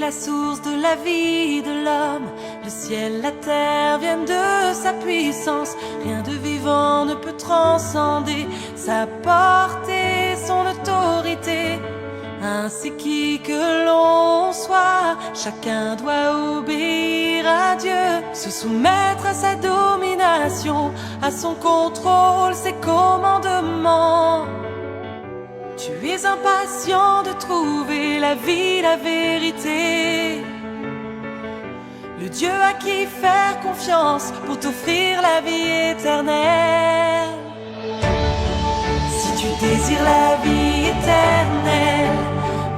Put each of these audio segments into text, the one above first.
la source de la vie de l'homme. Le ciel, la terre viennent de sa puissance. Rien de vivant ne peut transcender sa portée, son autorité. Ainsi qui que l'on soit, chacun doit obéir à Dieu, se soumettre à sa domination, à son contrôle, ses commandements. Tu es impatient de trouver la vie, la vérité, le Dieu à qui faire confiance pour t'offrir la vie éternelle. Si tu désires la vie éternelle,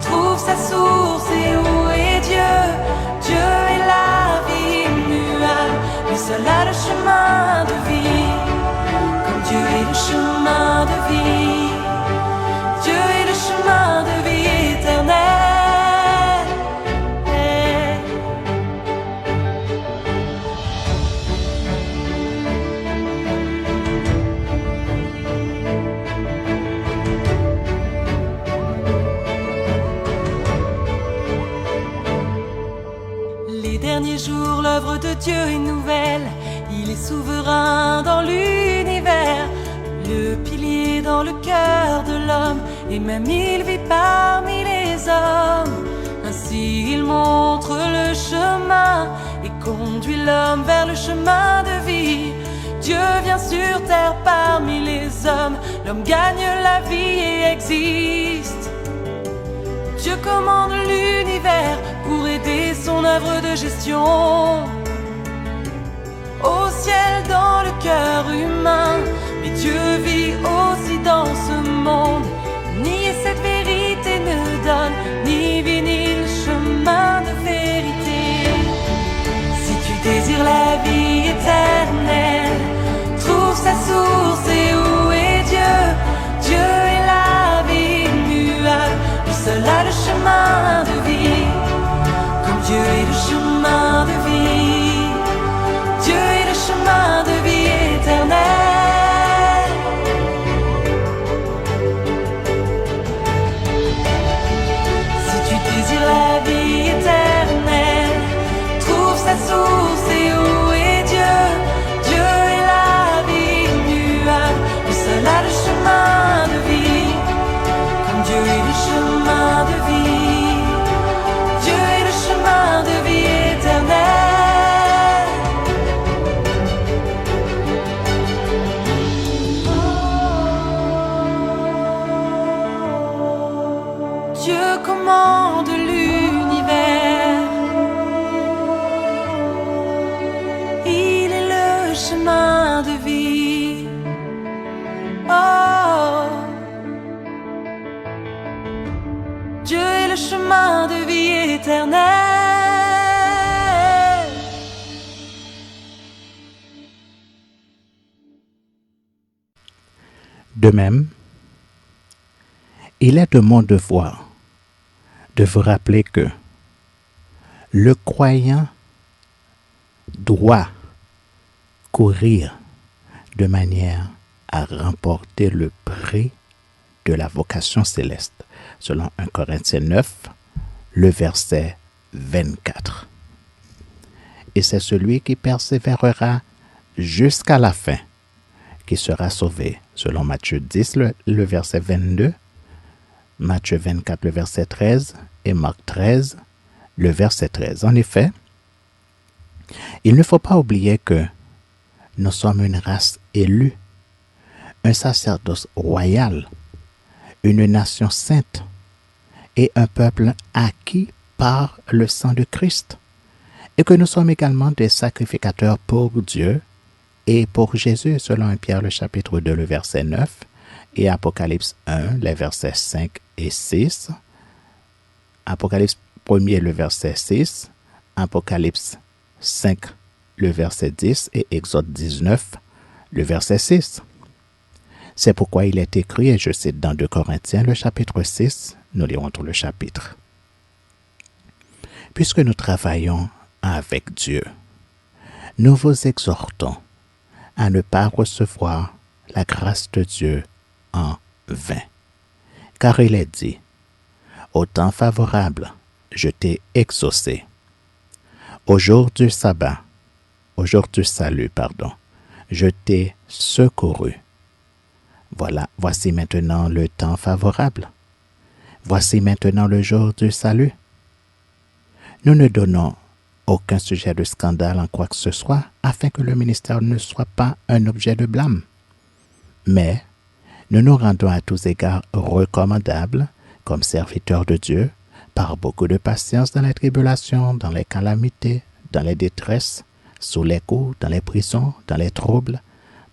trouve sa source et où est Dieu. Dieu est la vie immuable, lui seul a le chemin de vie. Comme Dieu est le chemin de vie, Dieu est le chemin de vie éternelle. Les derniers jours, l'œuvre de Dieu est nouvelle. Il est souverain dans l'univers, le pilier dans le cœur de l'homme, et même il vit parmi les hommes. Ainsi il montre le chemin et conduit l'homme vers le chemin de vie. Dieu vient sur terre parmi les hommes, l'homme gagne la vie et existe. Dieu commande l'univers pour aider son œuvre de gestion. Au ciel, dans le cœur humain, mais Dieu vit aussi dans ce monde. Nier cette vérité ne donne ni vie ni le chemin de vérité. Si tu désires la vie éternelle, trouve sa source et où est Dieu. Dieu est la vie immuable, lui seul a le chemin de vie. Comme Dieu est le chemin de vie, Dieu est le chemin de vie éternelle. Si tu désires la vie éternelle, trouve sa source et où est Dieu. Dieu est la vie immuable, lui seul a le chemin de vie. Comme Dieu est le chemin de vie, Dieu est le chemin de vie éternelle. Dieu commande l'univers, il est le chemin de vie. Oh, Dieu est le chemin de vie éternelle. De même, il est de mon devoir de vous rappeler que le croyant doit courir de manière à remporter le prix de la vocation céleste, selon 1 Corinthiens 9, le verset 24. Et c'est celui qui persévérera jusqu'à la fin qui sera sauvé, selon Matthieu 10, le verset 22, Matthieu 24, le verset 13, et Marc 13, le verset 13. En effet, il ne faut pas oublier que nous sommes une race élue, un sacerdoce royal, une nation sainte et un peuple acquis par le sang de Christ, et que nous sommes également des sacrificateurs pour Dieu et pour Jésus, selon 1 Pierre le chapitre 2, le verset 9, et Apocalypse 1, les versets 5 et 6, Apocalypse 1er, le verset 6, Apocalypse 5, le verset 10, et Exode 19, le verset 6. C'est pourquoi il est écrit, et je cite dans 2 Corinthiens, le chapitre 6, nous lirons tout le chapitre. Puisque nous travaillons avec Dieu, nous vous exhortons à ne pas recevoir la grâce de Dieu en vain. Car il est dit, au temps favorable, je t'ai exaucé. Au jour du sabbat, au jour du salut, je t'ai secouru. Voici maintenant le temps favorable. Voici maintenant le jour du salut. Nous ne donnons aucun sujet de scandale en quoi que ce soit, afin que le ministère ne soit pas un objet de blâme. Mais nous nous rendons à tous égards recommandables, comme serviteurs de Dieu, par beaucoup de patience dans les tribulations, dans les calamités, dans les détresses, sous les coups, dans les prisons, dans les troubles,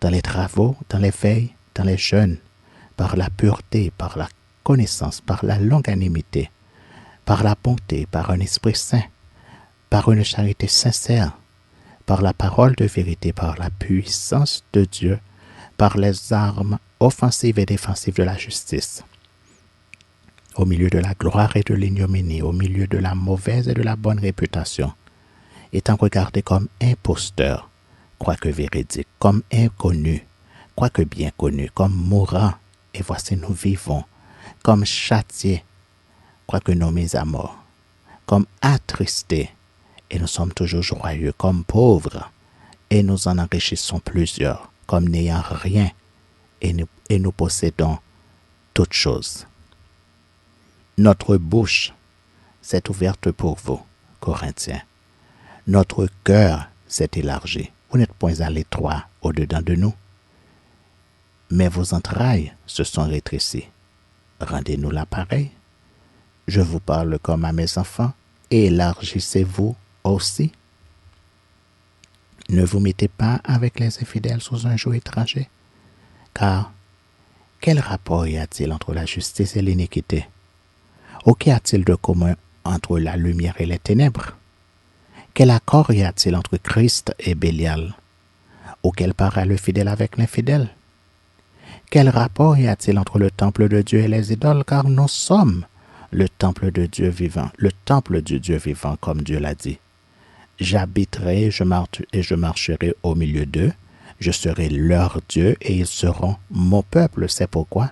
dans les travaux, dans les veilles, dans les jeûnes, par la pureté, par la connaissance, par la longanimité, par la bonté, par un esprit saint, par une charité sincère, par la parole de vérité, par la puissance de Dieu, par les armes offensives et défensives de la justice, au milieu de la gloire et de l'ignominie, au milieu de la mauvaise et de la bonne réputation, étant regardé comme imposteur, quoique véridique, comme inconnu, quoique bien connu, comme mourant, et voici nous vivons, comme châtiés, quoique nommés à mort, comme attristés, et nous sommes toujours joyeux, comme pauvres, et nous en enrichissons plusieurs, comme n'ayant rien, et nous possédons toutes choses. Notre bouche s'est ouverte pour vous, Corinthiens. Notre cœur s'est élargi. Vous n'êtes point à l'étroit au-dedans de nous, mais vos entrailles se sont rétrécies. Rendez-nous l'appareil. Je vous parle comme à mes enfants, et élargissez-vous aussi. Ne vous mettez pas avec les infidèles sous un joug étranger, car quel rapport y a-t-il entre la justice et l'iniquité? Ou qu'y a-t-il de commun entre la lumière et les ténèbres? Quel accord y a-t-il entre Christ et Bélial? Ou quel part a le fidèle avec l'infidèle? Quel rapport y a-t-il entre le temple de Dieu et les idoles? Car nous sommes le temple de Dieu vivant, le temple du Dieu vivant, comme Dieu l'a dit. J'habiterai et je marcherai au milieu d'eux, je serai leur Dieu et ils seront mon peuple. C'est pourquoi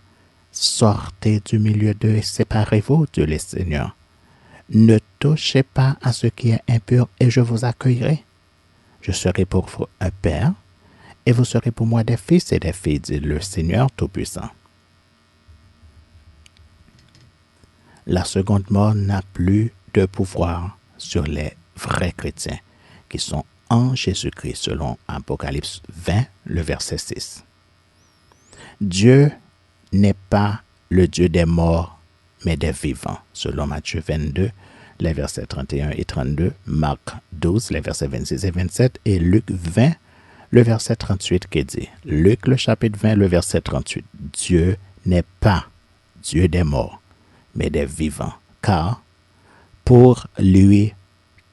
sortez du milieu d'eux et séparez-vous, Dieu le Seigneur. Ne touchez pas à ce qui est impur et je vous accueillerai. Je serai pour vous un père et vous serez pour moi des fils et des filles, dit le Seigneur Tout-Puissant. La seconde mort n'a plus de pouvoir sur les vrais chrétiens qui sont en Jésus-Christ, selon Apocalypse 20, le verset 6. Dieu n'est pas le Dieu des morts, mais des vivants, selon Matthieu 22, les versets 31 et 32, Marc 12, les versets 26 et 27, et Luc 20, le verset 38 qui dit, Luc le chapitre 20, le verset 38, Dieu n'est pas Dieu des morts, mais des vivants, car pour lui,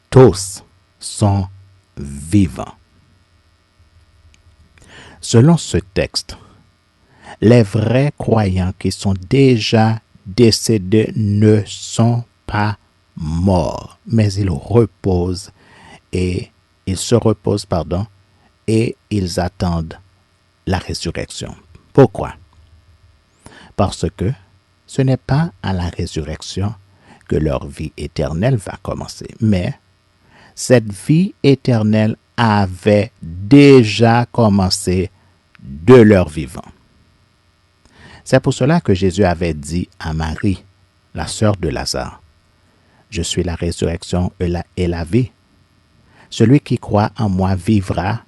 tous sont vivants. Selon ce texte, les vrais croyants qui sont déjà décédés ne sont pas morts, mais ils se reposent, et ils attendent la résurrection. Pourquoi? Parce que ce n'est pas à la résurrection que leur vie éternelle va commencer, mais cette vie éternelle avait déjà commencé de leur vivant. C'est pour cela que Jésus avait dit à Marie, la sœur de Lazare, « Je suis la résurrection et la vie. Celui qui croit en moi vivra,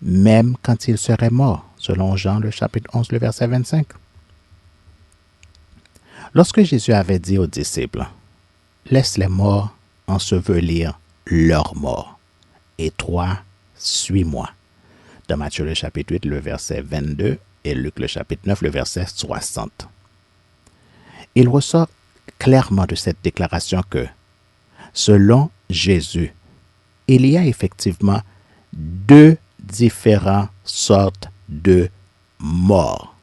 même quand il serait mort, selon Jean le chapitre 11, le verset 25. Lorsque Jésus avait dit aux disciples, « Laisse les morts ensevelir leurs morts, et toi, suis-moi » dans Matthieu le chapitre 8, le verset 22, et Luc le chapitre 9, le verset 60. Il ressort clairement de cette déclaration que, selon Jésus, il y a effectivement deux différentes sortes de morts.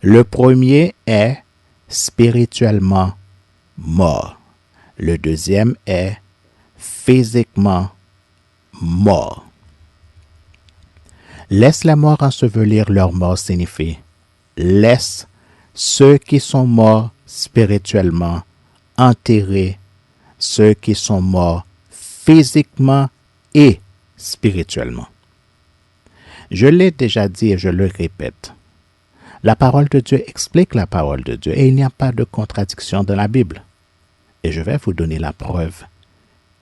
Le premier est spirituellement mort. Le deuxième est physiquement mort. Laisse les morts ensevelir leurs morts signifie laisse ceux qui sont morts spirituellement enterrer ceux qui sont morts physiquement et spirituellement. Je l'ai déjà dit et je le répète. La parole de Dieu explique la parole de Dieu et il n'y a pas de contradiction dans la Bible. Et je vais vous donner la preuve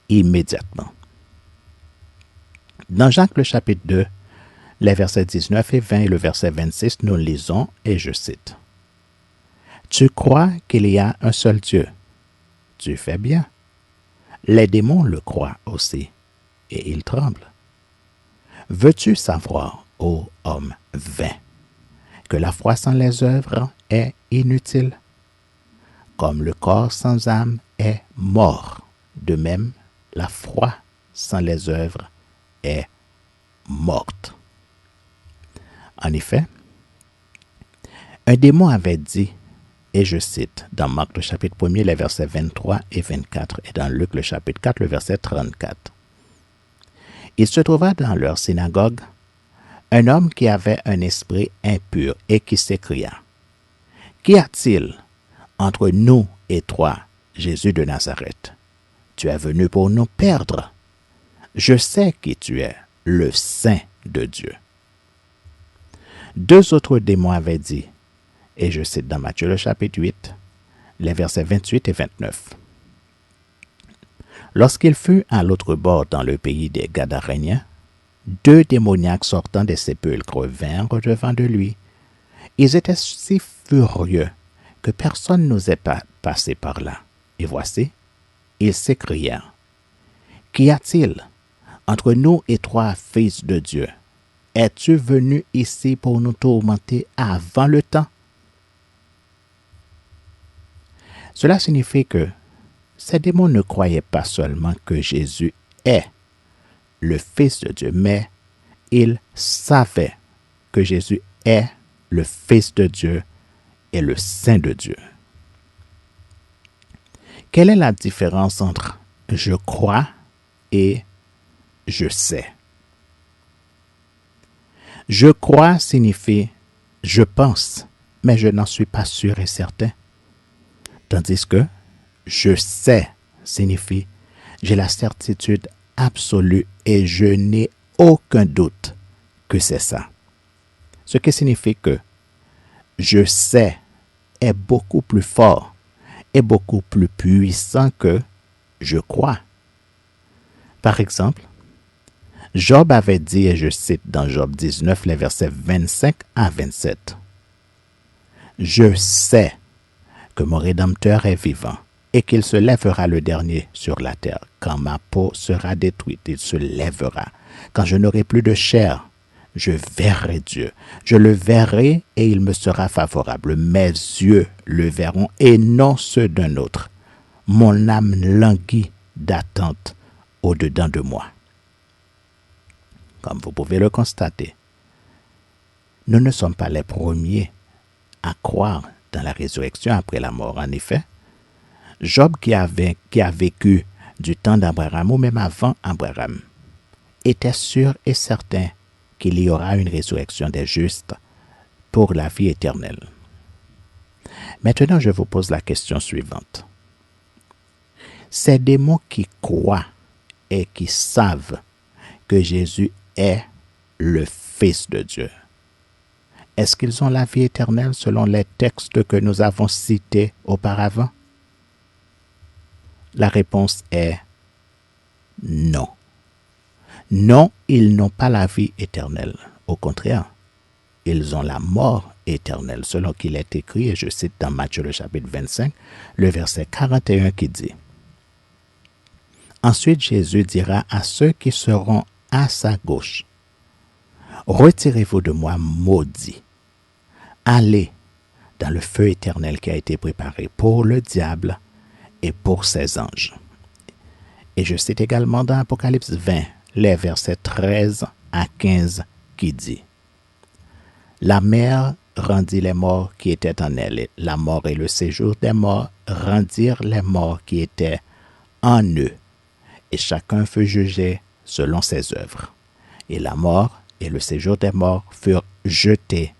immédiatement. Dans Jacques le chapitre 2, les versets 19 et 20 et le verset 26, nous lisons et je cite. « Tu crois qu'il y a un seul Dieu. Tu fais bien. Les démons le croient aussi et ils tremblent. Veux-tu savoir, ô homme vain, que la foi sans les œuvres est inutile? Comme le corps sans âme est mort, de même la foi sans les œuvres est morte. » En effet, un démon avait dit, et je cite, dans Marc le chapitre 1er, les versets 23 et 24, et dans Luc le chapitre 4, le verset 34. Il se trouva dans leur synagogue un homme qui avait un esprit impur et qui s'écria, « Qu'y a-t-il entre nous et toi, Jésus de Nazareth? Tu es venu pour nous perdre. Je sais qui tu es, le Saint de Dieu. » Deux autres démons avaient dit, et je cite dans Matthieu le chapitre 8, les versets 28 et 29. Lorsqu'il fut à l'autre bord dans le pays des Gadaréniens, deux démoniaques sortant des sépulcres vinrent devant de lui. Ils étaient si furieux que personne n'osait pas passer par là. Et voici, ils s'écrièrent, « Qu'y a-t-il entre nous et toi, fils de Dieu? Es-tu venu ici pour nous tourmenter avant le temps? » Cela signifie que ces démons ne croyaient pas seulement que Jésus est le Fils de Dieu, mais ils savaient que Jésus est le Fils de Dieu et le Saint de Dieu. Quelle est la différence entre « je crois » et « je sais » ? Je crois signifie je pense, mais je n'en suis pas sûr et certain. Tandis que je sais signifie j'ai la certitude absolue et je n'ai aucun doute que c'est ça. Ce qui signifie que je sais est beaucoup plus fort et beaucoup plus puissant que je crois. Par exemple, Job avait dit, et je cite dans Job 19, les versets 25 à 27, « Je sais que mon Rédempteur est vivant et qu'il se lèvera le dernier sur la terre. Quand ma peau sera détruite, il se lèvera. Quand je n'aurai plus de chair, je verrai Dieu. Je le verrai et il me sera favorable. Mes yeux le verront et non ceux d'un autre. Mon âme languit d'attente au-dedans de moi. » Comme vous pouvez le constater, nous ne sommes pas les premiers à croire dans la résurrection après la mort. En effet, Job qui a vécu du temps d'Abraham ou même avant Abraham, était sûr et certain qu'il y aura une résurrection des justes pour la vie éternelle. Maintenant, je vous pose la question suivante. Ces démons qui croient et qui savent que Jésus est le Fils de Dieu, est-ce qu'ils ont la vie éternelle selon les textes que nous avons cités auparavant? La réponse est non. Non, ils n'ont pas la vie éternelle. Au contraire, ils ont la mort éternelle, selon qu'il est écrit, et je cite dans Matthieu le chapitre 25, le verset 41 qui dit « Ensuite Jésus dira à ceux qui seront à sa gauche, « Retirez-vous de moi, maudits. Allez dans le feu éternel qui a été préparé pour le diable et pour ses anges. » Et je cite également dans Apocalypse 20, les versets 13 à 15 qui dit « La mer rendit les morts qui étaient en elle, et la mort et le séjour des morts rendirent les morts qui étaient en eux, et chacun fut jugé selon ses œuvres. Et la mort et le séjour des morts furent jetés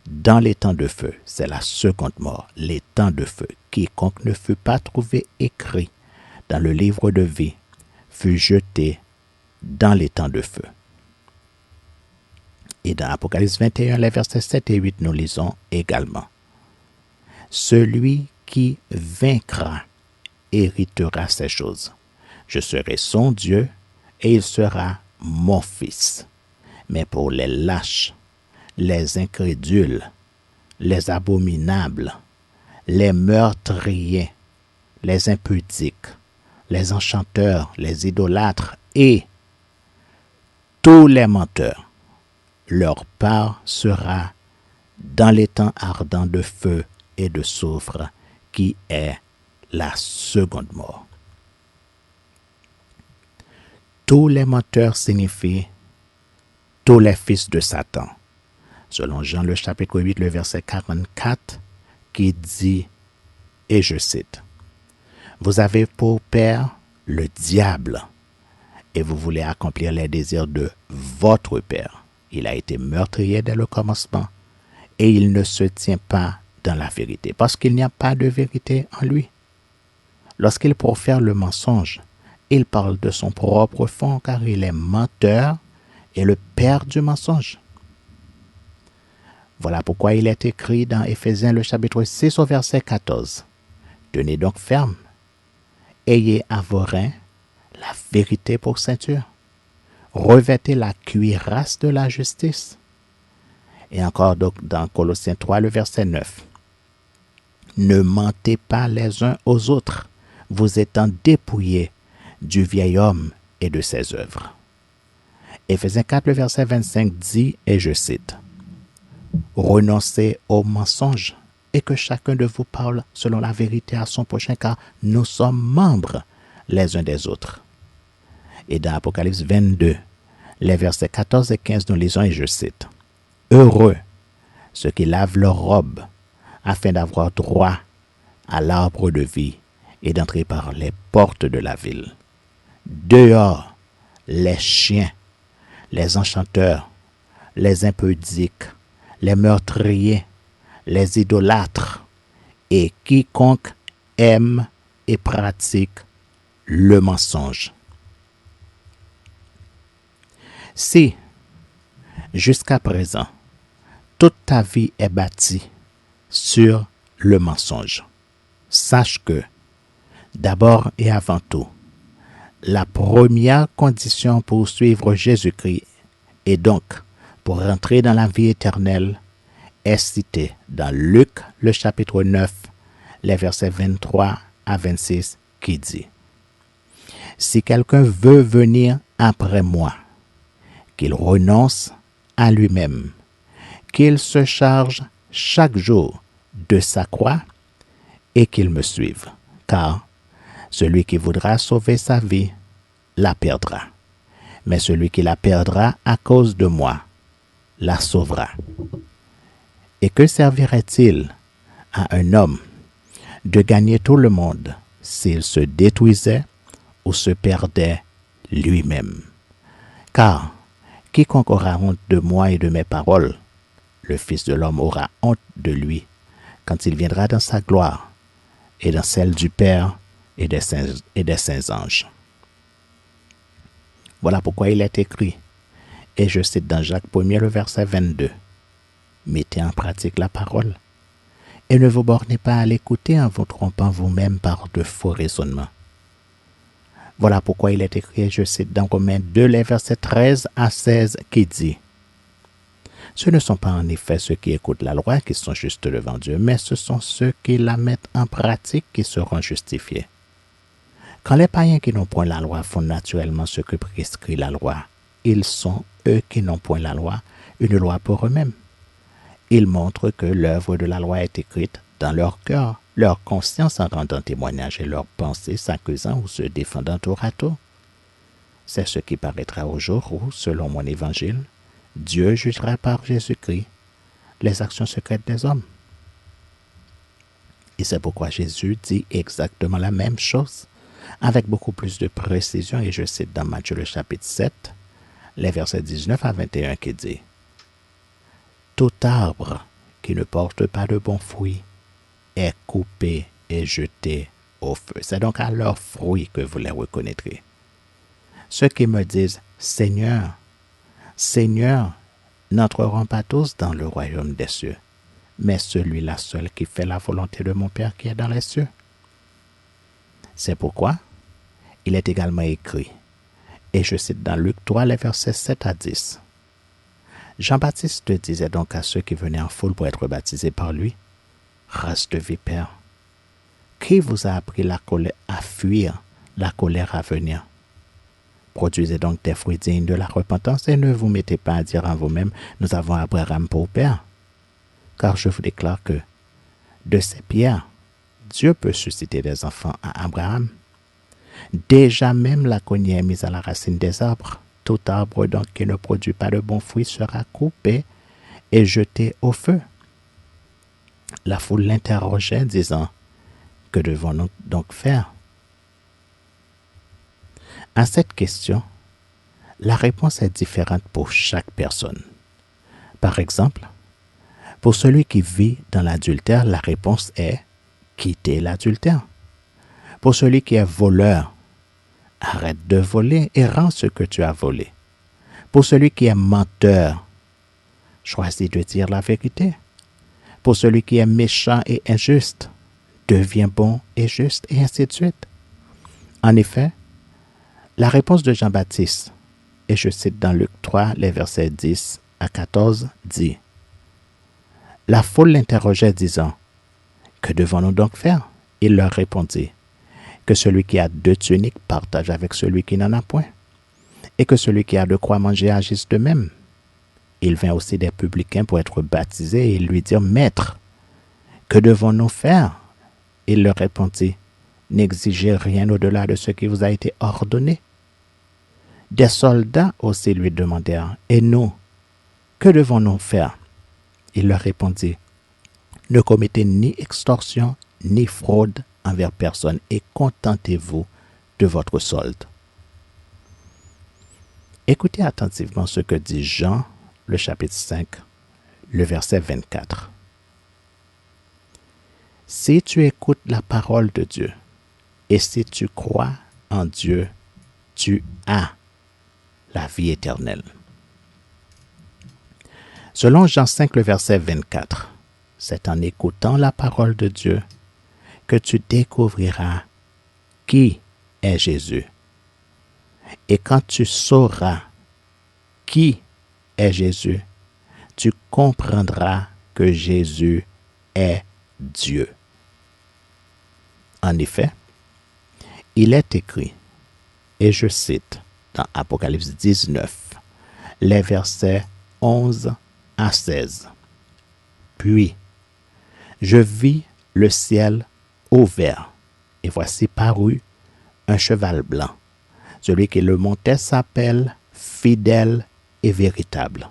dans les temps de feu. » C'est la seconde mort, les temps de feu. quiconque ne fut pas trouvé écrit dans le livre de vie fut jeté dans les temps de feu. Et dans Apocalypse 21, les versets 7 et 8, nous lisons également: Celui qui vaincra héritera ces choses. Je serai son Dieu et il sera mon fils. Mais pour les lâches, les incrédules, les abominables, les meurtriers, les impudiques, les enchanteurs, les idolâtres et tous les menteurs, leur part sera dans les temps ardents de feu et de soufre, qui est la seconde mort. Tous les menteurs signifient tous les fils de Satan, selon Jean le chapitre 8, le verset 44, qui dit, et je cite: Vous avez pour père le diable, et vous voulez accomplir les désirs de votre père. Il a été meurtrier dès le commencement, et il ne se tient pas dans la vérité, parce qu'il n'y a pas de vérité en lui. Lorsqu'il profère le mensonge, il parle de son propre fond, car il est menteur et le père du mensonge. Voilà pourquoi il est écrit dans Éphésiens le chapitre 6 au verset 14. Tenez donc ferme, ayez à vos reins la vérité pour ceinture, revêtez la cuirasse de la justice. Et encore donc dans Colossiens 3 le verset 9. Ne mentez pas les uns aux autres, vous étant dépouillés du vieil homme et de ses œuvres. Éphésiens 4 le verset 25 dit, et je cite: Renoncez au mensonge et que chacun de vous parle selon la vérité à son prochain, car nous sommes membres les uns des autres. Et dans Apocalypse 22, les versets 14 et 15, nous lisons, et je cite: Heureux ceux qui lavent leurs robes, afin d'avoir droit à l'arbre de vie et d'entrer par les portes de la ville. Dehors, les chiens, les enchanteurs, les impudiques, les meurtriers, les idolâtres, et quiconque aime et pratique le mensonge. Si, jusqu'à présent, toute ta vie est bâtie sur le mensonge, sache que, d'abord et avant tout, la première condition pour suivre Jésus-Christ et donc pour rentrer dans la vie éternelle est citée dans Luc le chapitre 9, les versets 23 à 26 qui dit: Si quelqu'un veut venir après moi, qu'il renonce à lui-même, qu'il se charge chaque jour de sa croix et qu'il me suive. Car celui qui voudra sauver sa vie la perdra, mais celui qui la perdra à cause de moi la sauvera. Et que servirait-il à un homme de gagner tout le monde s'il se détruisait ou se perdait lui-même? Car quiconque aura honte de moi et de mes paroles, le Fils de l'homme aura honte de lui quand il viendra dans sa gloire et dans celle du Père et des saints anges. Voilà pourquoi il est écrit, et je cite dans Jacques 1er le verset 22, mettez en pratique la parole et ne vous bornez pas à l'écouter en vous trompant vous-même par de faux raisonnements. Voilà pourquoi il est écrit, je cite dans Romains 2, les versets 13 à 16, qui dit: Ce ne sont pas en effet ceux qui écoutent la loi qui sont justes devant Dieu, mais ce sont ceux qui la mettent en pratique qui seront justifiés. Quand les païens qui n'ont point la loi font naturellement ce que prescrit la loi, ils sont, eux qui n'ont point la loi, une loi pour eux-mêmes. Ils montrent que l'œuvre de la loi est écrite dans leur cœur, leur conscience en rendant témoignage et leurs pensées s'accusant ou se défendant tour à tour. C'est ce qui paraîtra au jour où, selon mon évangile, Dieu jugera par Jésus-Christ les actions secrètes des hommes. Et c'est pourquoi Jésus dit exactement la même chose, avec beaucoup plus de précision, et je cite dans Matthieu le chapitre 7, les versets 19 à 21 qui dit: Tout arbre qui ne porte pas de bons fruits est coupé et jetés au feu. C'est donc à leurs fruits que vous les reconnaîtrez. Ceux qui me disent « Seigneur, Seigneur », n'entreront pas tous dans le royaume des cieux, mais celui-là seul qui fait la volonté de mon Père qui est dans les cieux. C'est pourquoi il est également écrit, et je cite dans Luc 3, les versets 7 à 10. Jean-Baptiste disait donc à ceux qui venaient en foule pour être baptisés par lui, « Race de vipères, qui vous a appris à fuir la colère à venir? Produisez donc des fruits dignes de la repentance et ne vous mettez pas à dire en vous-même, nous avons Abraham pour père. Car je vous déclare que de ces pierres, Dieu peut susciter des enfants à Abraham. Déjà même la cognée est mise à la racine des arbres. Tout arbre donc qui ne produit pas de bons fruits sera coupé et jeté au feu. » La foule l'interrogeait, disant, « Que devons-nous donc faire ?» À cette question, la réponse est différente pour chaque personne. Par exemple, pour celui qui vit dans l'adultère, la réponse est « quitter l'adultère ». Pour celui qui est voleur, arrête de voler et rends ce que tu as volé. Pour celui qui est menteur, choisis de dire la vérité. Pour celui qui est méchant et injuste, deviens bon et juste, et ainsi de suite. En effet, la réponse de Jean-Baptiste, et je cite dans Luc 3, les versets 10 à 14, dit « La foule l'interrogeait disant, « Que devons-nous donc faire ?» Il leur répondit, « Que celui qui a 2 tuniques partage avec celui qui n'en a point, et que celui qui a de quoi manger agisse de même. » Il vint aussi des publicains pour être baptisés et lui dire, « Maître, que devons-nous faire ?» Il leur répondit, « N'exigez rien au-delà de ce qui vous a été ordonné. » Des soldats aussi lui demandèrent, « Et nous, que devons-nous faire ?» Il leur répondit, « Ne commettez ni extorsion, ni fraude envers personne, et contentez-vous de votre solde. » Écoutez attentivement ce que dit Jean, le chapitre 5, le verset 24. « Si tu écoutes la parole de Dieu, et si tu crois en Dieu, tu as la vie éternelle. » Selon Jean 5, le verset 24, c'est en écoutant la parole de Dieu que tu découvriras qui est Jésus. Et quand tu sauras qui est Jésus, tu comprendras que Jésus est Dieu. En effet, il est écrit, et je cite dans Apocalypse 19, les versets 11 à 16. « Puis, je vis le ciel ouvert, et voici parut un cheval blanc. Celui qui le montait s'appelle Fidèle et Véritable.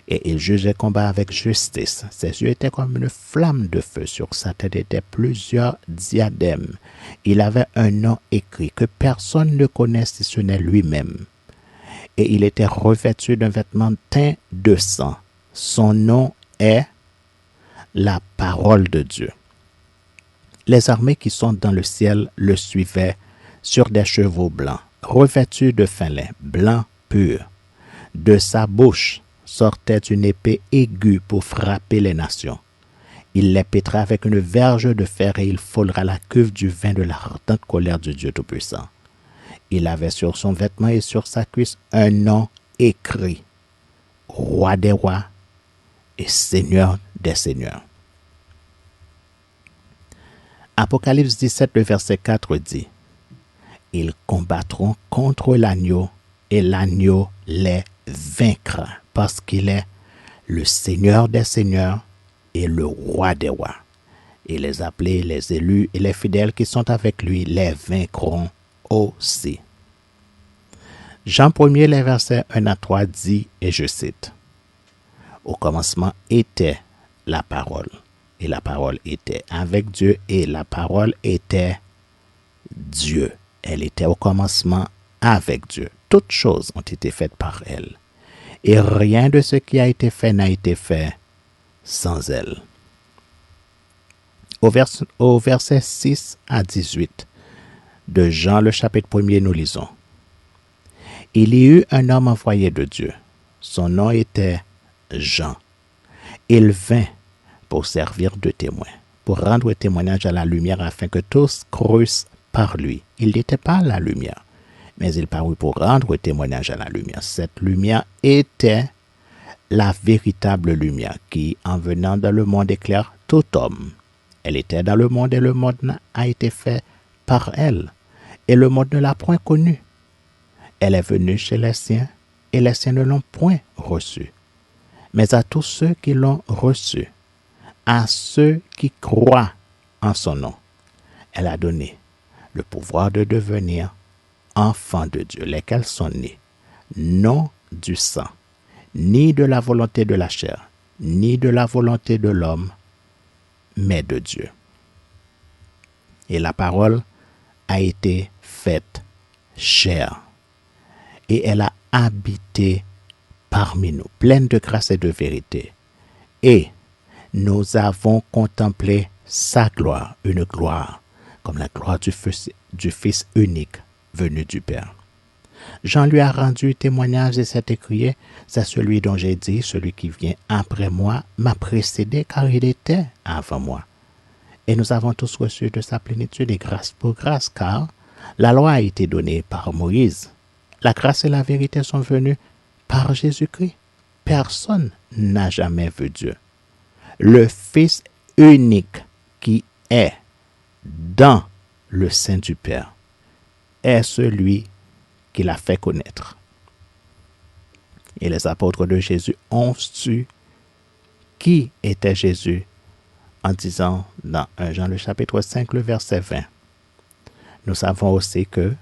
Et il jugeait combat avec justice. Ses yeux étaient comme une flamme de feu. Sur sa tête étaient plusieurs diadèmes. Il avait un nom écrit que personne ne connaît si ce n'est lui-même. Et il était revêtu d'un vêtement teint de sang. Son nom est la parole de Dieu. Les armées qui sont dans le ciel le suivaient sur des chevaux blancs, revêtus de fin lin, blanc pur. De sa bouche sortait une épée aiguë pour frapper les nations. Il les pétera avec une verge de fer et il foulera la cuve du vin de l'ardente colère du Dieu Tout-Puissant. Il avait sur son vêtement et sur sa cuisse un nom écrit, Roi des rois et Seigneur des seigneurs. Apocalypse 17, le verset 4 dit, « Ils combattront contre l'agneau et l'agneau les vaincra parce qu'il est le Seigneur des seigneurs et le Roi des rois. Et les appelés, les élus et les fidèles qui sont avec lui les vaincront aussi. » Jean 1er, les versets 1 à 3 dit, et je cite, « Au commencement était la parole, et la parole était avec Dieu, et la parole était Dieu. Elle était au commencement avec Dieu. Toutes choses ont été faites par elle, et rien de ce qui a été fait n'a été fait sans elle. » Au verset 6 à 18 de Jean, le chapitre 1er, nous lisons. Il y eut un homme envoyé de Dieu. Son nom était Jean. Il vint pour servir de témoin, pour rendre témoignage à la lumière afin que tous crussent par lui. Il n'était pas la lumière, mais il parut pour rendre témoignage à la lumière. Cette lumière était la véritable lumière qui, en venant dans le monde, éclaire tout homme. Elle était dans le monde et le monde a été fait par elle, et le monde ne l'a point connue. Elle est venue chez les siens, et les siens ne l'ont point reçue. Mais à tous ceux qui l'ont reçue, à ceux qui croient en son nom, elle a donné le pouvoir de devenir enfants de Dieu, lesquels sont nés, non du sang, ni de la volonté de la chair, ni de la volonté de l'homme, mais de Dieu. Et la parole a été faite chair, et elle a habité parmi nous, pleine de grâce et de vérité. Et nous avons contemplé sa gloire, une gloire comme la gloire du Fils unique venu du Père. Jean lui a rendu témoignage et s'est écrié, c'est celui dont j'ai dit, celui qui vient après moi m'a précédé car il était avant moi. Et nous avons tous reçu de sa plénitude et grâce pour grâce, car la loi a été donnée par Moïse. La grâce et la vérité sont venues par Jésus-Christ. Personne n'a jamais vu Dieu. Le Fils unique qui est dans le sein du Père est celui qui l'a fait connaître. Et les apôtres de Jésus ont su qui était Jésus en disant dans 1 Jean le chapitre 5, le verset 20. Nous savons aussi que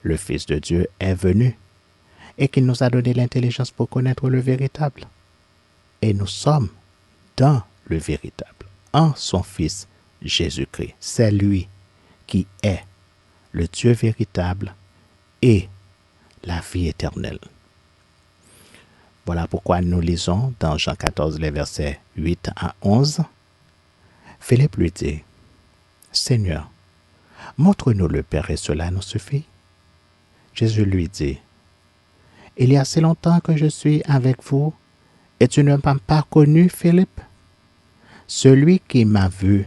le Fils de Dieu est venu et qu'il nous a donné l'intelligence pour connaître le véritable. Et nous sommes dans le véritable, en son Fils Jésus-Christ. C'est lui qui est le Dieu véritable et la vie éternelle. Voilà pourquoi nous lisons dans Jean 14, les versets 8 à 11. Philippe lui dit, « Seigneur, montre-nous le Père et cela nous suffit. » Jésus lui dit, « Il y a si longtemps que je suis avec vous et tu ne m'as pas connu, Philippe? Celui qui m'a vu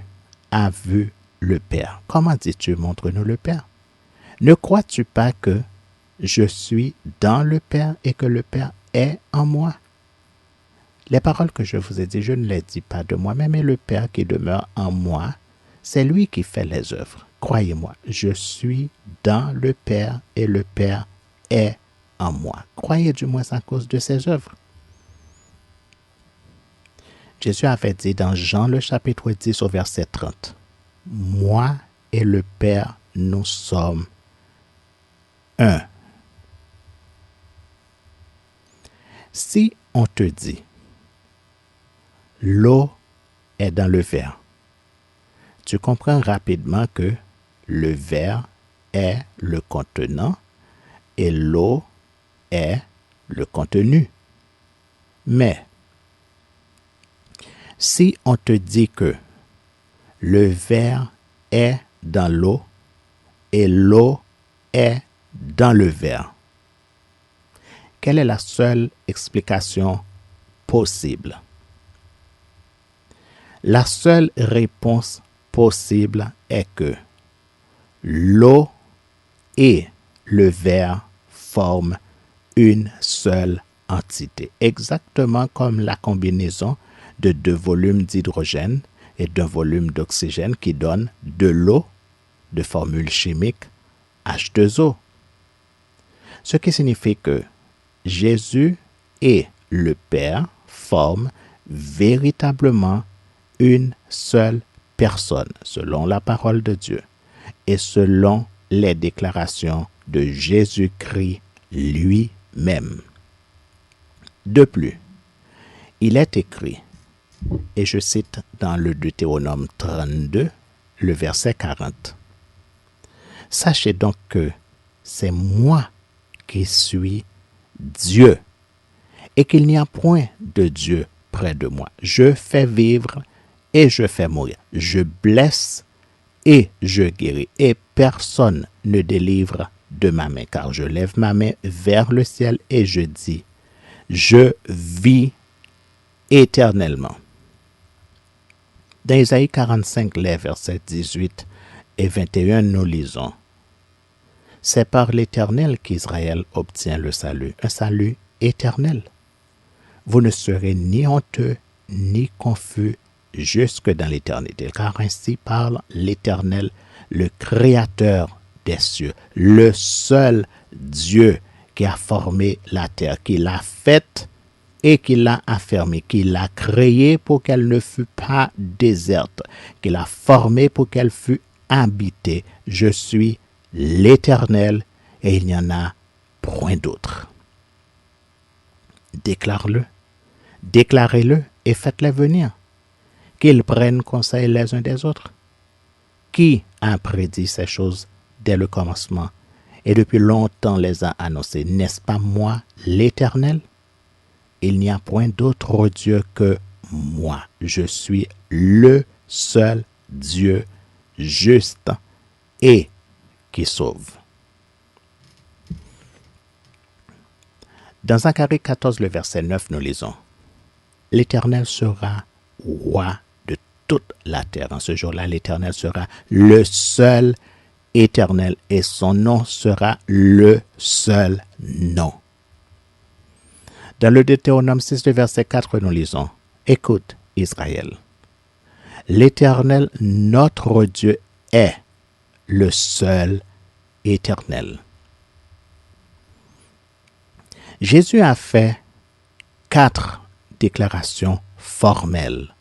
a vu le Père. Comment dis-tu, montre-nous le Père? Ne crois-tu pas que je suis dans le Père et que le Père est en moi? Les paroles que je vous ai dites, je ne les dis pas de moi-même, mais le Père qui demeure en moi, c'est lui qui fait les œuvres. Croyez-moi, je suis dans le Père et le Père est en moi. Croyez du moins à cause de ses œuvres. Jésus avait dit dans Jean le chapitre 10 au verset 30, « Moi et le Père, nous sommes un. » Si on te dit, l'eau est dans le verre, tu comprends rapidement que le verre est le contenant et l'eau est le contenu. Mais si on te dit que le verre est dans l'eau et l'eau est dans le verre, quelle est la seule explication possible? La seule réponse possible est que l'eau et le verre forment une seule entité, exactement comme la combinaison de deux volumes d'hydrogène et d'un volume d'oxygène qui donne de l'eau de formule chimique H2O. Ce qui signifie que Jésus et le Père forment véritablement une seule personne, selon la parole de Dieu et selon les déclarations de Jésus-Christ lui-même. De plus, il est écrit, et je cite dans le Deutéronome 32, le verset 40. « Sachez donc que c'est moi qui suis Dieu, et qu'il n'y a point de Dieu près de moi. Je fais vivre et je fais mourir. Je blesse et je guéris. Et personne ne délivre de ma main, car je lève ma main vers le ciel et je dis, je vis éternellement. Dans Isaïe 45, les versets 18 et 21, nous lisons, c'est par l'Éternel qu'Israël obtient le salut, un salut éternel. Vous ne serez ni honteux, ni confus jusque dans l'éternité, car ainsi parle l'Éternel, le Créateur des cieux, le seul Dieu qui a formé la terre, qui l'a faite et qui l'a affermie, qui l'a créée pour qu'elle ne fût pas déserte, qui l'a formée pour qu'elle fût habitée. Je suis l'Éternel et il n'y en a point d'autre. Déclare-le, déclarez-le et faites-les venir, qu'ils prennent conseil les uns des autres. Qui a prédit ces choses dès le commencement et depuis longtemps les a annoncées? N'est-ce pas moi, l'Éternel? Il n'y a point d'autre Dieu que moi. Je suis le seul Dieu juste et qui sauve. Dans Zacharie 14, le verset 9, nous lisons, l'Éternel sera roi de toute la terre. En ce jour-là, l'Éternel sera le seul Éternel et son nom sera le seul nom. Dans le Deutéronome 6, le verset 4, nous lisons, écoute, Israël, l'Éternel, notre Dieu, est le seul Éternel. Jésus a fait 4 déclarations formelles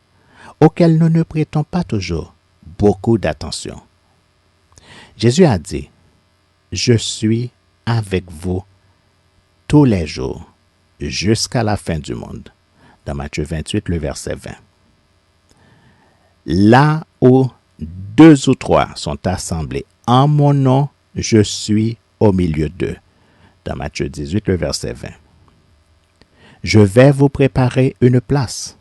auxquelles nous ne prêtons pas toujours beaucoup d'attention. Jésus a dit, je suis avec vous tous les jours jusqu'à la fin du monde. Dans Matthieu 28, le verset 20. Là où 2 ou 3 sont assemblés en mon nom, je suis au milieu d'eux. Dans Matthieu 18, le verset 20. Je vais vous préparer une place.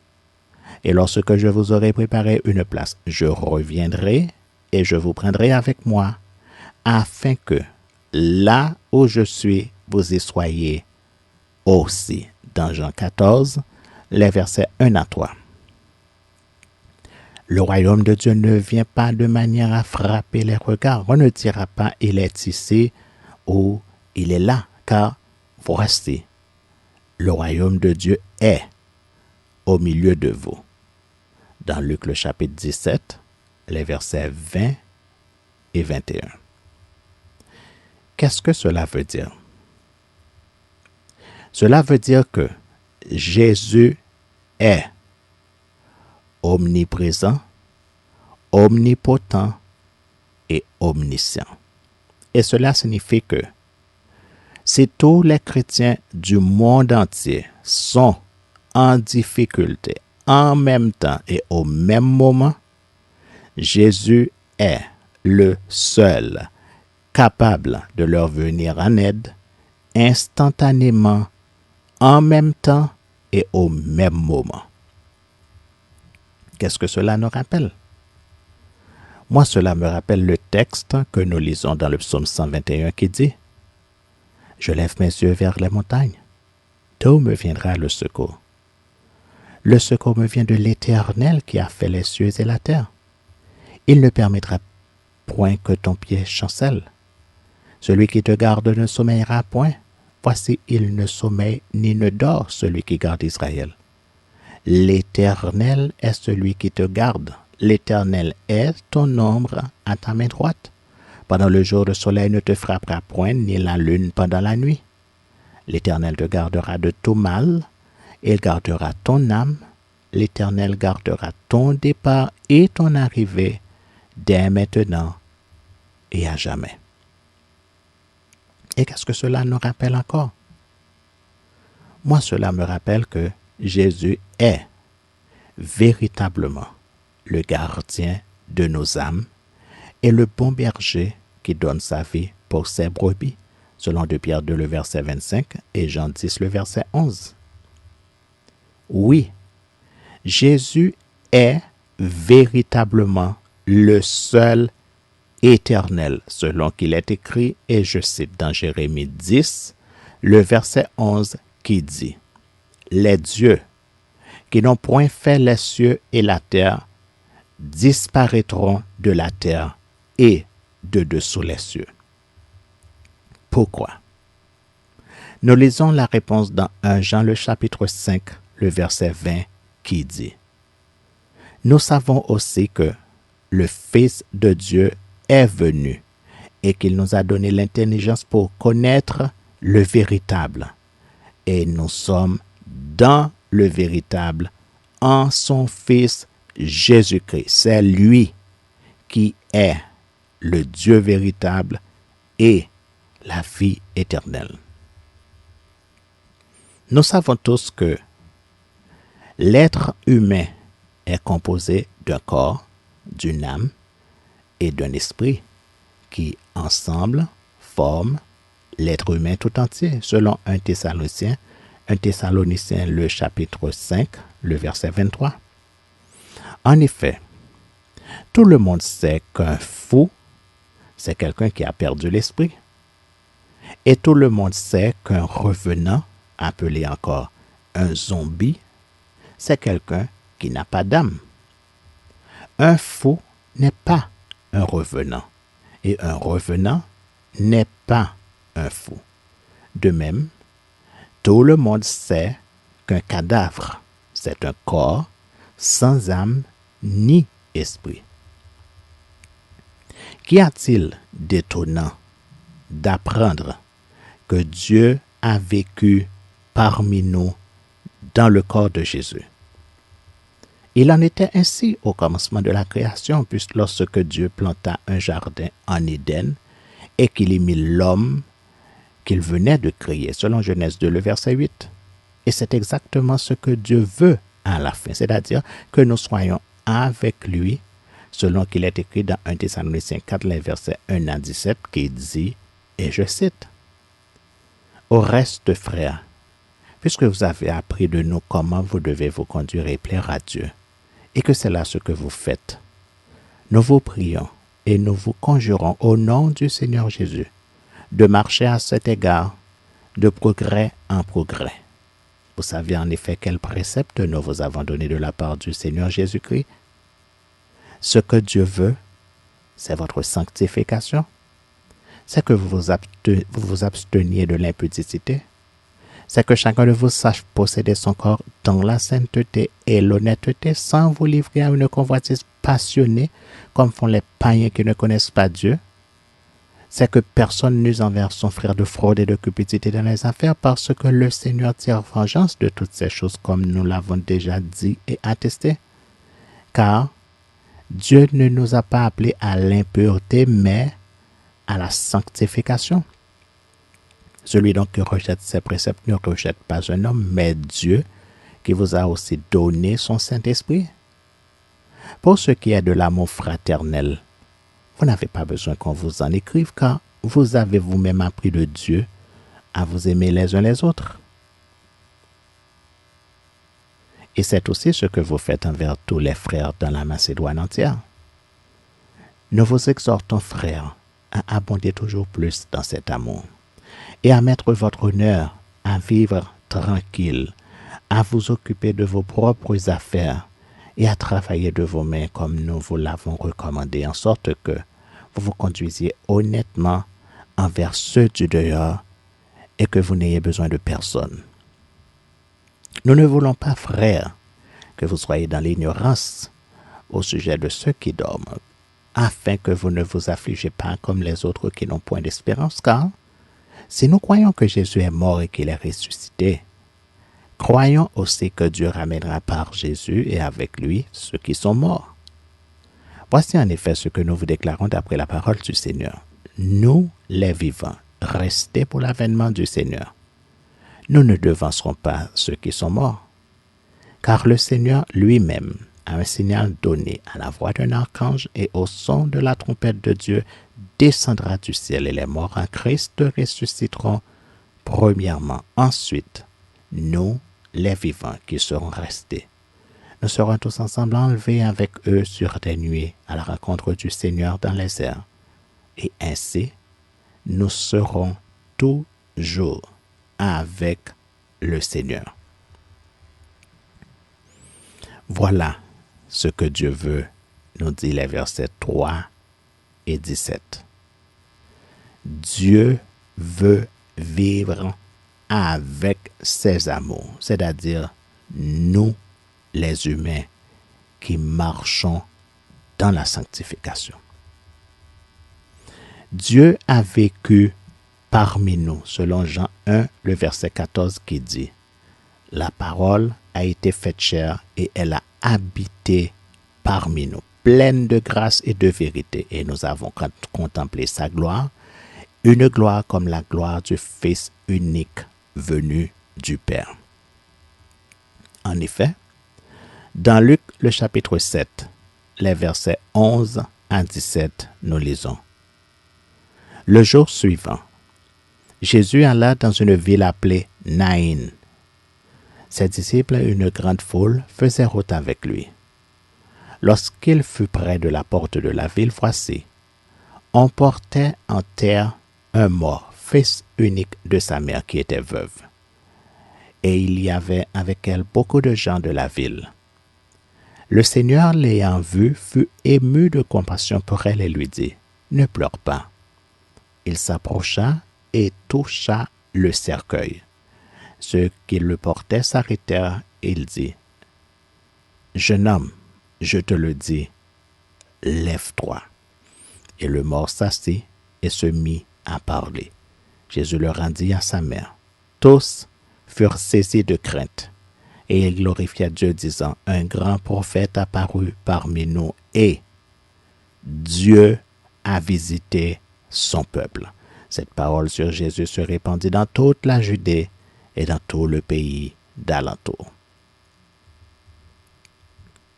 Et lorsque je vous aurai préparé une place, je reviendrai et je vous prendrai avec moi, afin que là où je suis, vous y soyez aussi. Dans Jean 14, les versets 1 à 3. Le royaume de Dieu ne vient pas de manière à frapper les regards. On ne dira pas il est ici ou il est là, car voici, le royaume de Dieu est au milieu de vous. Dans Luc le chapitre 17, les versets 20 et 21. Qu'est-ce que cela veut dire? Cela veut dire que Jésus est omniprésent, omnipotent et omniscient. Et cela signifie que si tous les chrétiens du monde entier sont en difficulté en même temps et au même moment, Jésus est le seul capable de leur venir en aide instantanément, en même temps et au même moment. Qu'est-ce que cela nous rappelle? Moi, cela me rappelle le texte que nous lisons dans le psaume 121 qui dit « Je lève mes yeux vers les montagnes. D'où me viendra le secours? Le secours me vient de l'Éternel qui a fait les cieux et la terre. Il ne permettra point que ton pied chancelle. Celui qui te garde ne sommeillera point. Voici, il ne sommeille ni ne dort, celui qui garde Israël. L'Éternel est celui qui te garde. L'Éternel est ton ombre à ta main droite. Pendant le jour, le soleil ne te frappera point, ni la lune pendant la nuit. L'Éternel te gardera de tout mal. Il gardera ton âme. L'Éternel gardera ton départ et ton arrivée dès maintenant et à jamais. Et qu'est-ce que cela nous rappelle encore? Moi, cela me rappelle que Jésus est véritablement le gardien de nos âmes et le bon berger qui donne sa vie pour ses brebis, selon 2 Pierre 2, le verset 25 et Jean 10, le verset 11. Oui, Jésus est véritablement le seul éternel, selon qu'il est écrit, et je cite dans Jérémie 10, le verset 11 qui dit, « Les dieux qui n'ont point fait les cieux et la terre disparaîtront de la terre et de dessous les cieux. » Pourquoi? Nous lisons la réponse dans 1 Jean le chapitre 5, le verset 20 qui dit, « Nous savons aussi que le Fils de Dieu est venu et qu'il nous a donné l'intelligence pour connaître le véritable. Et nous sommes dans le véritable en son Fils Jésus-Christ. C'est lui qui est le Dieu véritable et la vie éternelle. » Nous savons tous que l'être humain est composé d'un corps, d'une âme et d'un esprit qui, ensemble, forment l'être humain tout entier, selon 1 Thessaloniciens, le chapitre 5, le verset 23. En effet, tout le monde sait qu'un fou, c'est quelqu'un qui a perdu l'esprit. Et tout le monde sait qu'un revenant, appelé encore un zombie, c'est quelqu'un qui n'a pas d'âme. Un fou n'est pas un revenant, et un revenant n'est pas un fou. De même, tout le monde sait qu'un cadavre, c'est un corps sans âme ni esprit. Qu'y a-t-il d'étonnant d'apprendre que Dieu a vécu parmi nous dans le corps de Jésus? Il en était ainsi au commencement de la création, puisque lorsque Dieu planta un jardin en Éden et qu'il y mit l'homme qu'il venait de créer, selon Genèse 2, le verset 8. Et c'est exactement ce que Dieu veut à la fin, c'est-à-dire que nous soyons avec lui, selon qu'il est écrit dans 1 Thessaloniciens 4, les versets 1 à 17, qui dit, et je cite, « Au reste, frères, puisque vous avez appris de nous comment vous devez vous conduire et plaire à Dieu, et que c'est là ce que vous faites, nous vous prions et nous vous conjurons au nom du Seigneur Jésus de marcher à cet égard de progrès en progrès. Vous savez en effet quel précepte nous vous avons donné de la part du Seigneur Jésus-Christ. Ce que Dieu veut, c'est votre sanctification, c'est que vous vous absteniez de l'impudicité, c'est que chacun de vous sache posséder son corps dans la sainteté et l'honnêteté sans vous livrer à une convoitise passionnée comme font les païens qui ne connaissent pas Dieu. C'est que personne n'use envers son frère de fraude et de cupidité dans les affaires parce que le Seigneur tire vengeance de toutes ces choses comme nous l'avons déjà dit et attesté. Car Dieu ne nous a pas appelés à l'impureté mais à la sanctification. Celui donc qui rejette ses préceptes ne rejette pas un homme, mais Dieu qui vous a aussi donné son Saint-Esprit. Pour ce qui est de l'amour fraternel, vous n'avez pas besoin qu'on vous en écrive, car vous avez vous-même appris de Dieu à vous aimer les uns les autres. Et c'est aussi ce que vous faites envers tous les frères dans la Macédoine entière. Nous vous exhortons, frères, à abonder toujours plus dans cet amour et à mettre votre honneur à vivre tranquille, à vous occuper de vos propres affaires et à travailler de vos mains comme nous vous l'avons recommandé, en sorte que vous vous conduisiez honnêtement envers ceux du dehors et que vous n'ayez besoin de personne. Nous ne voulons pas, frères, que vous soyez dans l'ignorance au sujet de ceux qui dorment, afin que vous ne vous affligez pas comme les autres qui n'ont point d'espérance, car si nous croyons que Jésus est mort et qu'il est ressuscité, croyons aussi que Dieu ramènera par Jésus et avec lui ceux qui sont morts. Voici en effet ce que nous vous déclarons d'après la parole du Seigneur. Nous, les vivants, restés pour l'avènement du Seigneur, nous ne devancerons pas ceux qui sont morts, car le Seigneur lui-même a un signal donné à la voix d'un archange et au son de la trompette de Dieu descendra du ciel et les morts en Christ ressusciteront premièrement. Ensuite, nous, les vivants qui serons restés, nous serons tous ensemble enlevés avec eux sur des nuées à la rencontre du Seigneur dans les airs. Et ainsi, nous serons toujours avec le Seigneur. Voilà ce que Dieu veut, nous dit les versets 3 et 17. Dieu veut vivre avec ses amours, c'est-à-dire nous, les humains, qui marchons dans la sanctification. Dieu a vécu parmi nous, selon Jean 1, le verset 14 qui dit « La parole a été faite chair et elle a habité parmi nous, pleine de grâce et de vérité, et nous avons contemplé sa gloire, une gloire comme la gloire du Fils unique venu du Père. » En effet, dans Luc le chapitre 7, les versets 11 à 17, nous lisons « Le jour suivant, Jésus alla dans une ville appelée Naïn. Ses disciples et une grande foule faisaient route avec lui. Lorsqu'il fut près de la porte de la ville, voici, on portait en terre un mort, fils unique de sa mère qui était veuve. Et il y avait avec elle beaucoup de gens de la ville. Le Seigneur, l'ayant vue, fut ému de compassion pour elle et lui dit, « Ne pleure pas. » Il s'approcha et toucha le cercueil. Ceux qui le portaient s'arrêtèrent et il dit, « Jeune homme, je te le dis, lève-toi. » Et le mort s'assit et se mit à parler. Jésus le rendit à sa mère. Tous furent saisis de crainte, et ils glorifiaient Dieu, disant, « Un grand prophète apparut parmi nous, et Dieu a visité son peuple. » Cette parole sur Jésus se répandit dans toute la Judée et dans tout le pays d'alentour.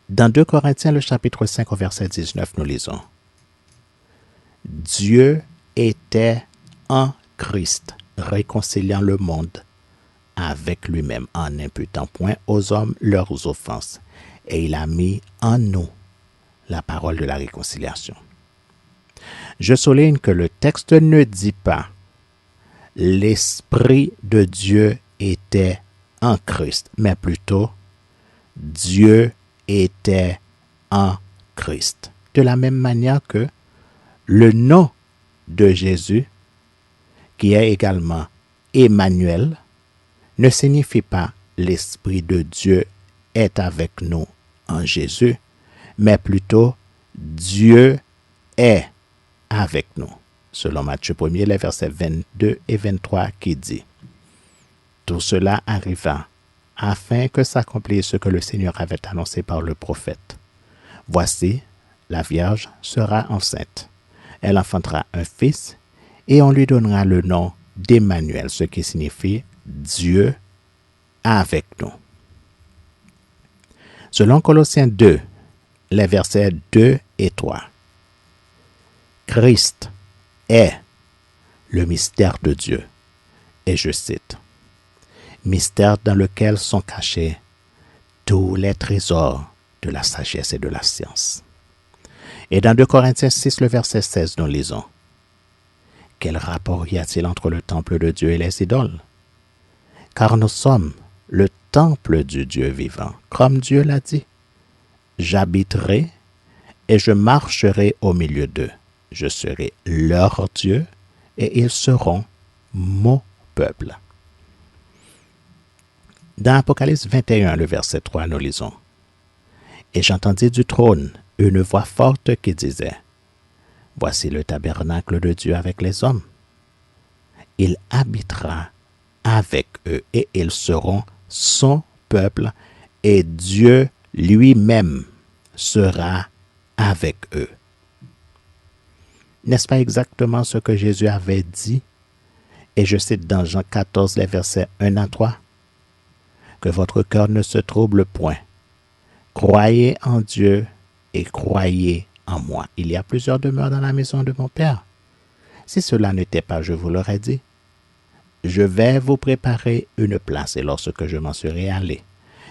Dans 2 Corinthiens, le chapitre 5, au verset 19, nous lisons « Dieu était en Christ, réconciliant le monde avec lui-même, en n'imputant point aux hommes leurs offenses, et il a mis en nous la parole de la réconciliation. » Je souligne que le texte ne dit pas « l'Esprit de Dieu était en Christ », mais plutôt « Dieu était en Christ ». De la même manière que le nom de Jésus, qui est également Emmanuel, ne signifie pas « l'Esprit de Dieu est avec nous en Jésus », mais plutôt « Dieu est avec nous », selon Matthieu 1, les versets 22 et 23 qui dit « Tout cela arriva afin que s'accomplisse ce que le Seigneur avait annoncé par le prophète. Voici, la Vierge sera enceinte. Elle enfantera un fils et on lui donnera le nom d'Emmanuel, ce qui signifie Dieu avec nous. » Selon Colossiens 2, les versets 2 et 3. Christ est le mystère de Dieu. Et je cite, « Mystère dans lequel sont cachés tous les trésors de la sagesse et de la science. » Et dans 2 Corinthiens 6, le verset 16, nous lisons, « Quel rapport y a-t-il entre le temple de Dieu et les idoles? Car nous sommes le temple du Dieu vivant, comme Dieu l'a dit. J'habiterai et je marcherai au milieu d'eux. Je serai leur Dieu et ils seront mon peuple. » Dans Apocalypse 21, le verset 3, nous lisons, « Et j'entendis du trône une voix forte qui disait, « Voici le tabernacle de Dieu avec les hommes. Il habitera avec eux et ils seront son peuple et Dieu lui-même sera avec eux. » N'est-ce pas exactement ce que Jésus avait dit? Et je cite dans Jean 14, les versets 1 à 3. « Que votre cœur ne se trouble point. Croyez en Dieu et croyez en moi. Il y a plusieurs demeures dans la maison de mon Père. Si cela n'était pas, je vous l'aurais dit. Je vais vous préparer une place et lorsque je m'en serai allé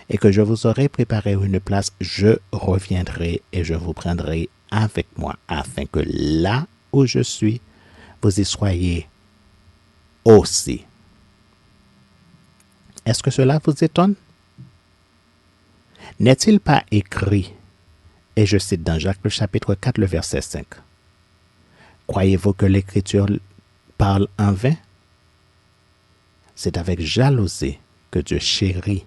et que je vous aurai préparé une place, je reviendrai et je vous prendrai avec moi, afin que là où je suis, vous y soyez aussi. Est-ce que cela vous étonne? N'est-il pas écrit, et je cite dans Jacques le chapitre 4, le verset 5, « Croyez-vous que l'Écriture parle en vain? C'est avec jalousie que Dieu chérit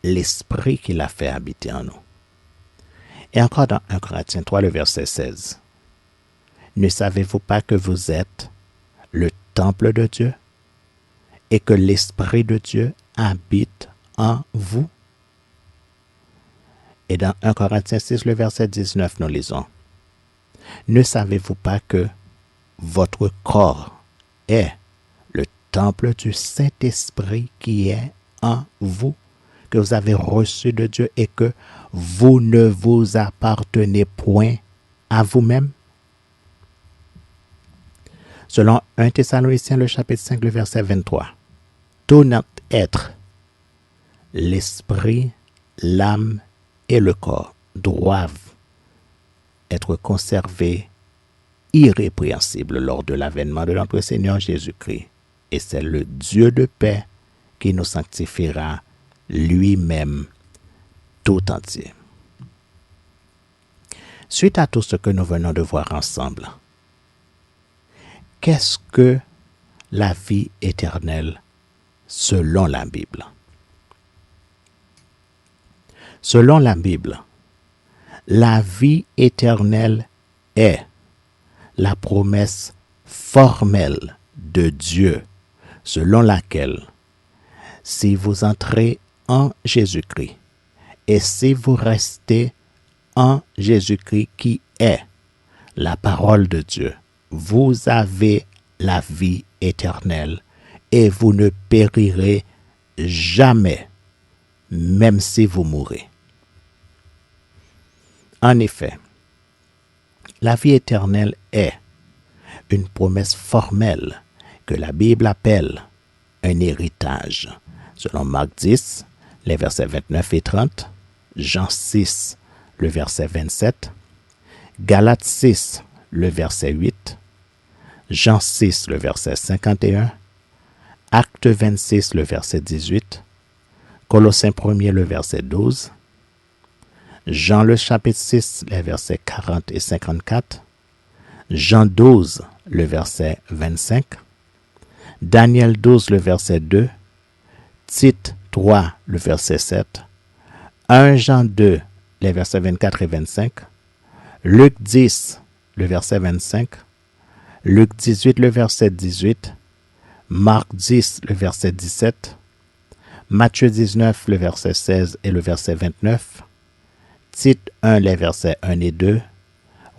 l'Esprit qu'il a fait habiter en nous. » Et encore dans 1 Corinthiens 3, le verset 16, « Ne savez-vous pas que vous êtes le temple de Dieu et que l'Esprit de Dieu habite en vous? » Et dans 1 Corinthiens 6, le verset 19, nous lisons, « Ne savez-vous pas que votre corps est le temple du Saint-Esprit qui est en vous, que vous avez reçu de Dieu et que vous ne vous appartenez point à vous-même? » Selon 1 Thessaloniciens, le chapitre 5, le verset 23, « Tout notre être, l'esprit, l'âme et le corps doivent être conservés irrépréhensibles lors de l'avènement de notre Seigneur Jésus-Christ. Et c'est le Dieu de paix qui nous sanctifiera lui-même tout entier. » Suite à tout ce que nous venons de voir ensemble, qu'est-ce que la vie éternelle selon la Bible? Selon la Bible, la vie éternelle est la promesse formelle de Dieu selon laquelle si vous entrez en Jésus-Christ et si vous restez en Jésus-Christ qui est la parole de Dieu, vous avez la vie éternelle et vous ne périrez jamais, même si vous mourrez. En effet, la vie éternelle est une promesse formelle que la Bible appelle un héritage. Selon Marc 10, les versets 29 et 30, Jean 6, le verset 27, Galates 6, le verset 8, Jean 6, le verset 51, Acte 26, le verset 18, Colossiens 1, le verset 12, Jean le chapitre 6, les versets 40 et 54, Jean 12, le verset 25, Daniel 12, le verset 2, Tite 3, le verset 7, 1 Jean 2, les versets 24 et 25, Luc 10, le verset 25, Luc 18, le verset 18, Marc 10, le verset 17, Matthieu 19, le verset 16 et le verset 29, Tite 1, les versets 1 et 2,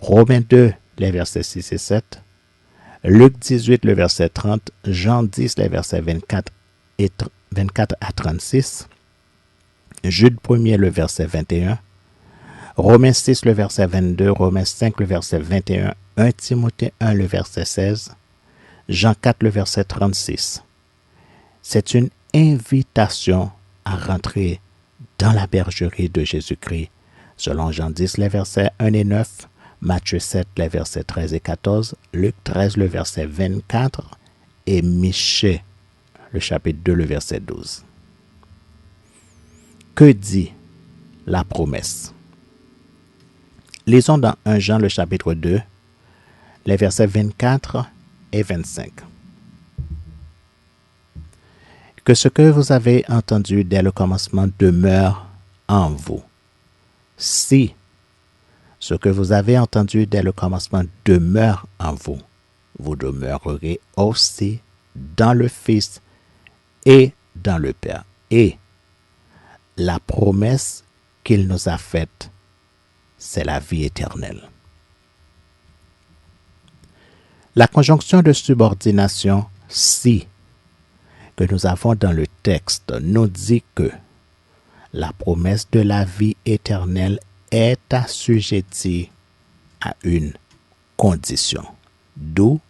Romains 2, les versets 6 et 7, Luc 18, le verset 30, Jean 10, les versets 24 à 36, Jude 1er, le verset 21, Romains 6, le verset 22, Romains 5, le verset 21, 1 Timothée 1, le verset 16, Jean 4, le verset 36. C'est une invitation à rentrer dans la bergerie de Jésus-Christ, selon Jean 10, les versets 1 et 9, Matthieu 7, les versets 13 et 14, Luc 13, le verset 24, et Michée, le chapitre 2, le verset 12. Que dit la promesse? Lisons dans 1 Jean, le chapitre 2, les versets 24 et 25. Que ce que vous avez entendu dès le commencement demeure en vous. Si ce que vous avez entendu dès le commencement demeure en vous, vous demeurerez aussi dans le Fils et dans le Père. Et la promesse qu'il nous a faite, c'est la vie éternelle. La conjonction de subordination « si » que nous avons dans le texte nous dit que la promesse de la vie éternelle est assujettie à une condition, d'où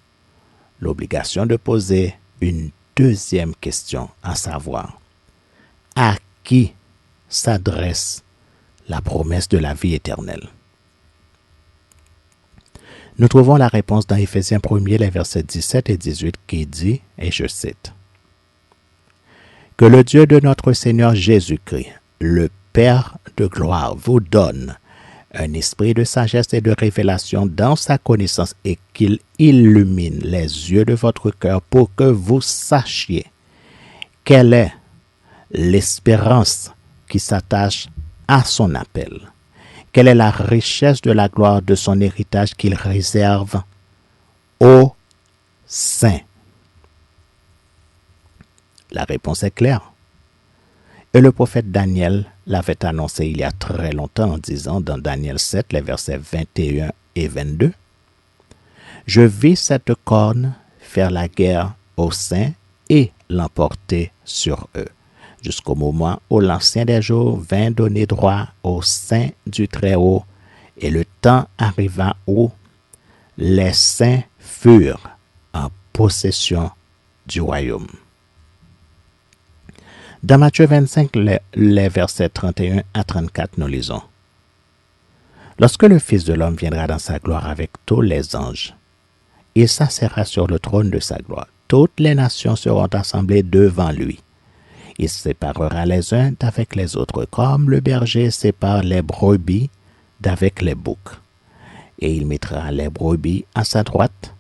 l'obligation de poser une deuxième question, à savoir, à qui s'adresse la promesse de la vie éternelle? Nous trouvons la réponse dans Éphésiens 1er, les versets 17 et 18 qui dit, et je cite, « Que le Dieu de notre Seigneur Jésus-Christ, le Père de gloire, vous donne un esprit de sagesse et de révélation dans sa connaissance et qu'il illumine les yeux de votre cœur pour que vous sachiez quelle est l'espérance qui s'attache à son appel, quelle est la richesse de la gloire de son héritage qu'il réserve aux saints. » La réponse est claire. Et le prophète Daniel l'avait annoncé il y a très longtemps en disant dans Daniel 7, les versets 21 et 22, « Je vis cette corne faire la guerre aux saints et l'emporter sur eux, jusqu'au moment où l'Ancien des jours vint donner droit aux saints du Très-Haut, et le temps arriva où les saints furent en possession du royaume. » Dans Matthieu 25, les versets 31 à 34, nous lisons, « Lorsque le Fils de l'homme viendra dans sa gloire avec tous les anges, il s'assiera sur le trône de sa gloire. Toutes les nations seront assemblées devant lui. Il séparera les uns d'avec les autres, comme le berger sépare les brebis d'avec les boucs. Et il mettra les brebis à sa droite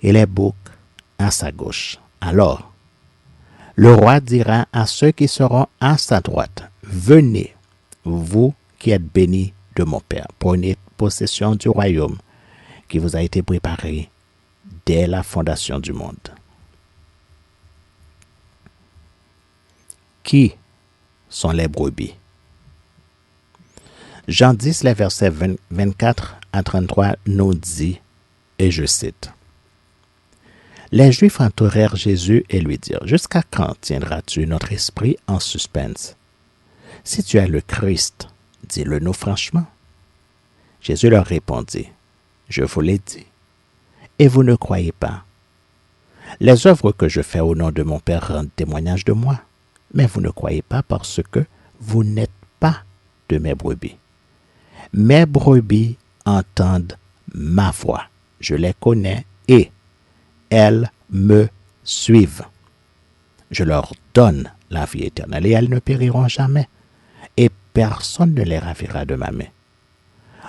et les boucs à sa gauche. Alors, le roi dira à ceux qui seront à sa droite, « Venez, vous qui êtes bénis de mon Père, prenez possession du royaume qui vous a été préparé dès la fondation du monde. » Qui sont les brebis? Jean 10, les versets 24 à 33 nous dit, et je cite, « Les Juifs entourèrent Jésus et lui dirent, « Jusqu'à quand tiendras-tu notre esprit en suspense? Si tu es le Christ, dis-le-nous franchement. » Jésus leur répondit, « Je vous l'ai dit, et vous ne croyez pas. Les œuvres que je fais au nom de mon Père rendent témoignage de moi, mais vous ne croyez pas parce que vous n'êtes pas de mes brebis. Mes brebis entendent ma voix, je les connais et elles me suivent. Je leur donne la vie éternelle et elles ne périront jamais, et personne ne les ravira de ma main.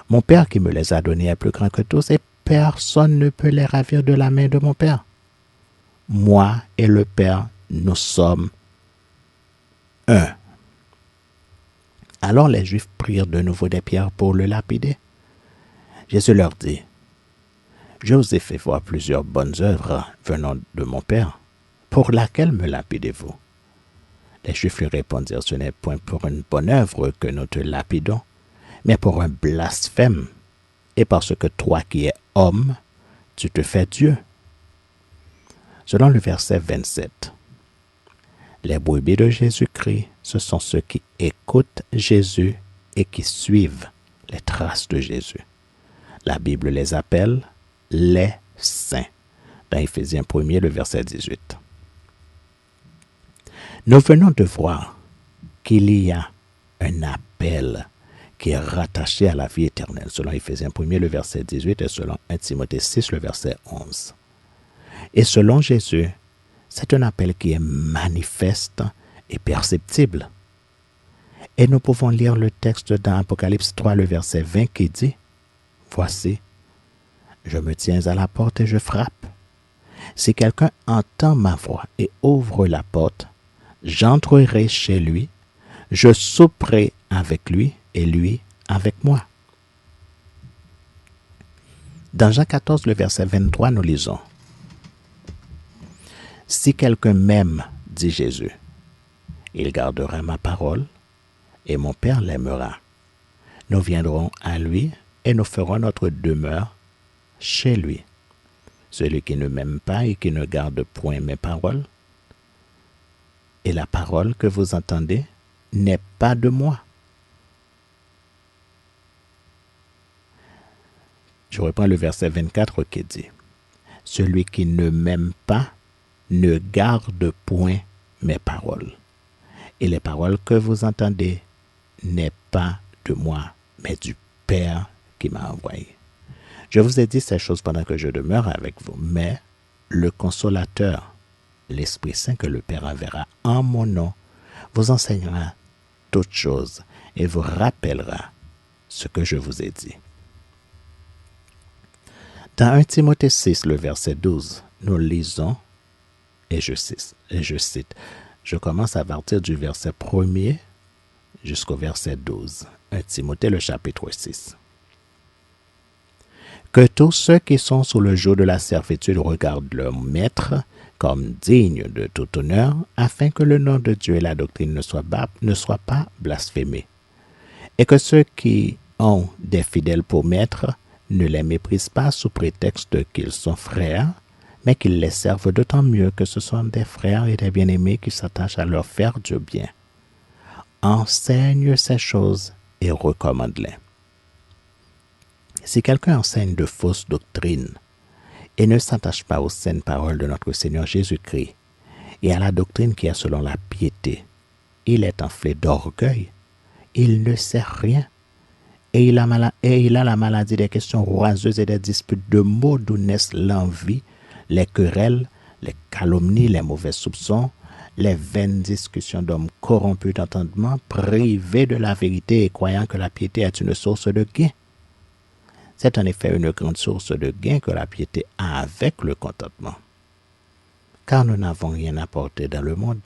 Mon Père qui me les a donnés est plus grand que tous, et personne ne peut les ravir de la main de mon Père. Moi et le Père, nous sommes un. » Alors les Juifs prirent de nouveau des pierres pour le lapider. Jésus leur dit, « Je vous ai fait voir plusieurs bonnes œuvres venant de mon Père. Pour laquelle me lapidez-vous? » Les Juifs lui répondirent, « Ce n'est point pour une bonne œuvre que nous te lapidons, mais pour un blasphème, et parce que toi qui es homme, tu te fais Dieu. » Selon le verset 27, les brebis de Jésus-Christ, ce sont ceux qui écoutent Jésus et qui suivent les traces de Jésus. La Bible les appelle les saints, dans Éphésiens 1er, le verset 18. Nous venons de voir qu'il y a un appel qui est rattaché à la vie éternelle, selon Éphésiens 1er, le verset 18, et selon 1 Timothée 6, le verset 11. Et selon Jésus, c'est un appel qui est manifeste et perceptible. Et nous pouvons lire le texte dans Apocalypse 3, le verset 20 qui dit, « Voici, je me tiens à la porte et je frappe. Si quelqu'un entend ma voix et ouvre la porte, j'entrerai chez lui, je souperai avec lui et lui avec moi. » Dans Jean 14, le verset 23, nous lisons, « Si quelqu'un m'aime, dit Jésus, il gardera ma parole et mon Père l'aimera. Nous viendrons à lui et nous ferons notre demeure chez lui. Celui qui ne m'aime pas et qui ne garde point mes paroles, et la parole que vous entendez n'est pas de moi. » Je reprends le verset 24 qui dit, « Celui qui ne m'aime pas ne garde point mes paroles. Et les paroles que vous entendez n'est pas de moi, mais du Père qui m'a envoyé. Je vous ai dit ces choses pendant que je demeure avec vous, mais le consolateur, l'Esprit Saint que le Père enverra en mon nom, vous enseignera toutes choses et vous rappellera ce que je vous ai dit. Dans 1 Timothée 6, le verset 12, nous lisons, et je cite, je commence à partir du verset 1er jusqu'au verset 12. 1 Timothée, le chapitre 6. Que tous ceux qui sont sous le joug de la servitude regardent leur maître comme digne de tout honneur, afin que le nom de Dieu et la doctrine ne soient pas blasphémés. Et que ceux qui ont des fidèles pour maîtres ne les méprisent pas sous prétexte qu'ils sont frères, mais qu'ils les servent d'autant mieux que ce sont des frères et des bien-aimés qui s'attachent à leur faire du bien. Enseigne ces choses et recommande-les. Si quelqu'un enseigne de fausses doctrines et ne s'attache pas aux saines paroles de notre Seigneur Jésus-Christ et à la doctrine qui est selon la piété, il est enflé d'orgueil, il ne sait rien, et il a la maladie des questions oiseuses et des disputes de mots d'où naissent l'envie, les querelles, les calomnies, les mauvais soupçons, les vaines discussions d'hommes corrompus d'entendement, privés de la vérité et croyant que la piété est une source de gain. C'est en effet une grande source de gain que la piété a avec le contentement. Car nous n'avons rien apporté dans le monde,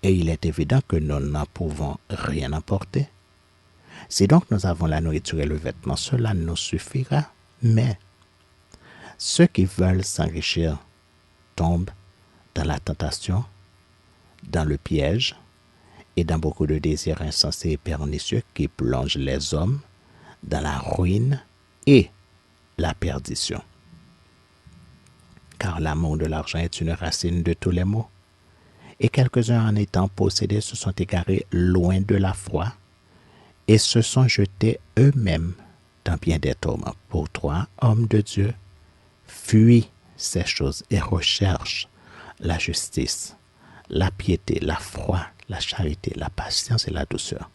et il est évident que nous n'en pouvons rien apporter. Si donc nous avons la nourriture et le vêtement, cela nous suffira. Mais ceux qui veulent s'enrichir tombent dans la tentation, dans le piège et dans beaucoup de désirs insensés et pernicieux qui plongent les hommes dans la ruine et la perdition. Car l'amour de l'argent est une racine de tous les maux, et quelques-uns en étant possédés se sont égarés loin de la foi et se sont jetés eux-mêmes dans bien des tourments. Pour toi, homme de Dieu, fuis ces choses et recherche la justice, la piété, la foi, la charité, la patience et la douceur.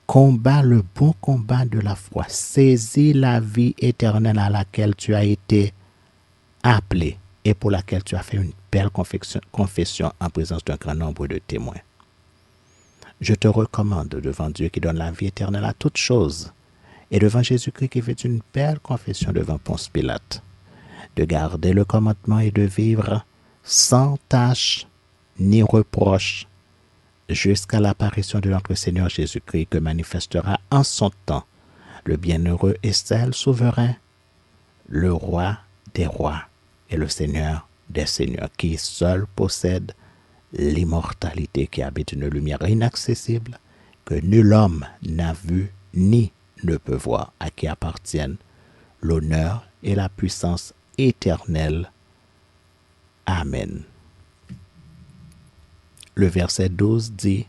Combat le bon combat de la foi. Saisis la vie éternelle à laquelle tu as été appelé et pour laquelle tu as fait une belle confession en présence d'un grand nombre de témoins. Je te recommande devant Dieu qui donne la vie éternelle à toutes choses et devant Jésus-Christ qui fait une belle confession devant Ponce Pilate, de garder le commandement et de vivre sans tâche ni reproche jusqu'à l'apparition de notre Seigneur Jésus-Christ que manifestera en son temps le bienheureux et seul souverain, le roi des rois et le Seigneur des seigneurs, qui seul possède l'immortalité, qui habite une lumière inaccessible que nul homme n'a vue ni ne peut voir, à qui appartiennent l'honneur et la puissance éternelle. Amen. Le verset 12 dit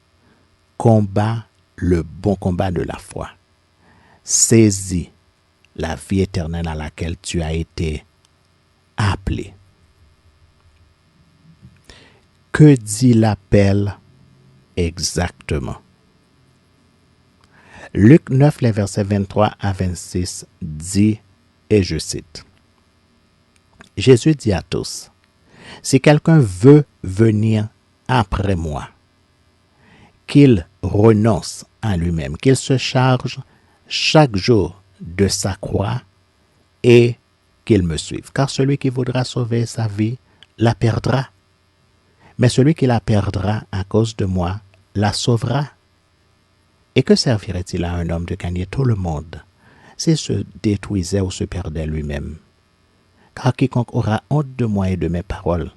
« Combat le bon combat de la foi. Saisis la vie éternelle à laquelle tu as été appelé. » Que dit l'appel exactement? Luc 9, les versets 23 à 26 dit, et je cite, « Jésus dit à tous, si quelqu'un veut venir après moi, qu'il renonce à lui-même, qu'il se charge chaque jour de sa croix et qu'il me suive. Car celui qui voudra sauver sa vie la perdra. Mais celui qui la perdra à cause de moi la sauvera. Et que servirait-il à un homme de gagner tout le monde s'il se détruisait ou se perdait lui-même? Car quiconque aura honte de moi et de mes paroles,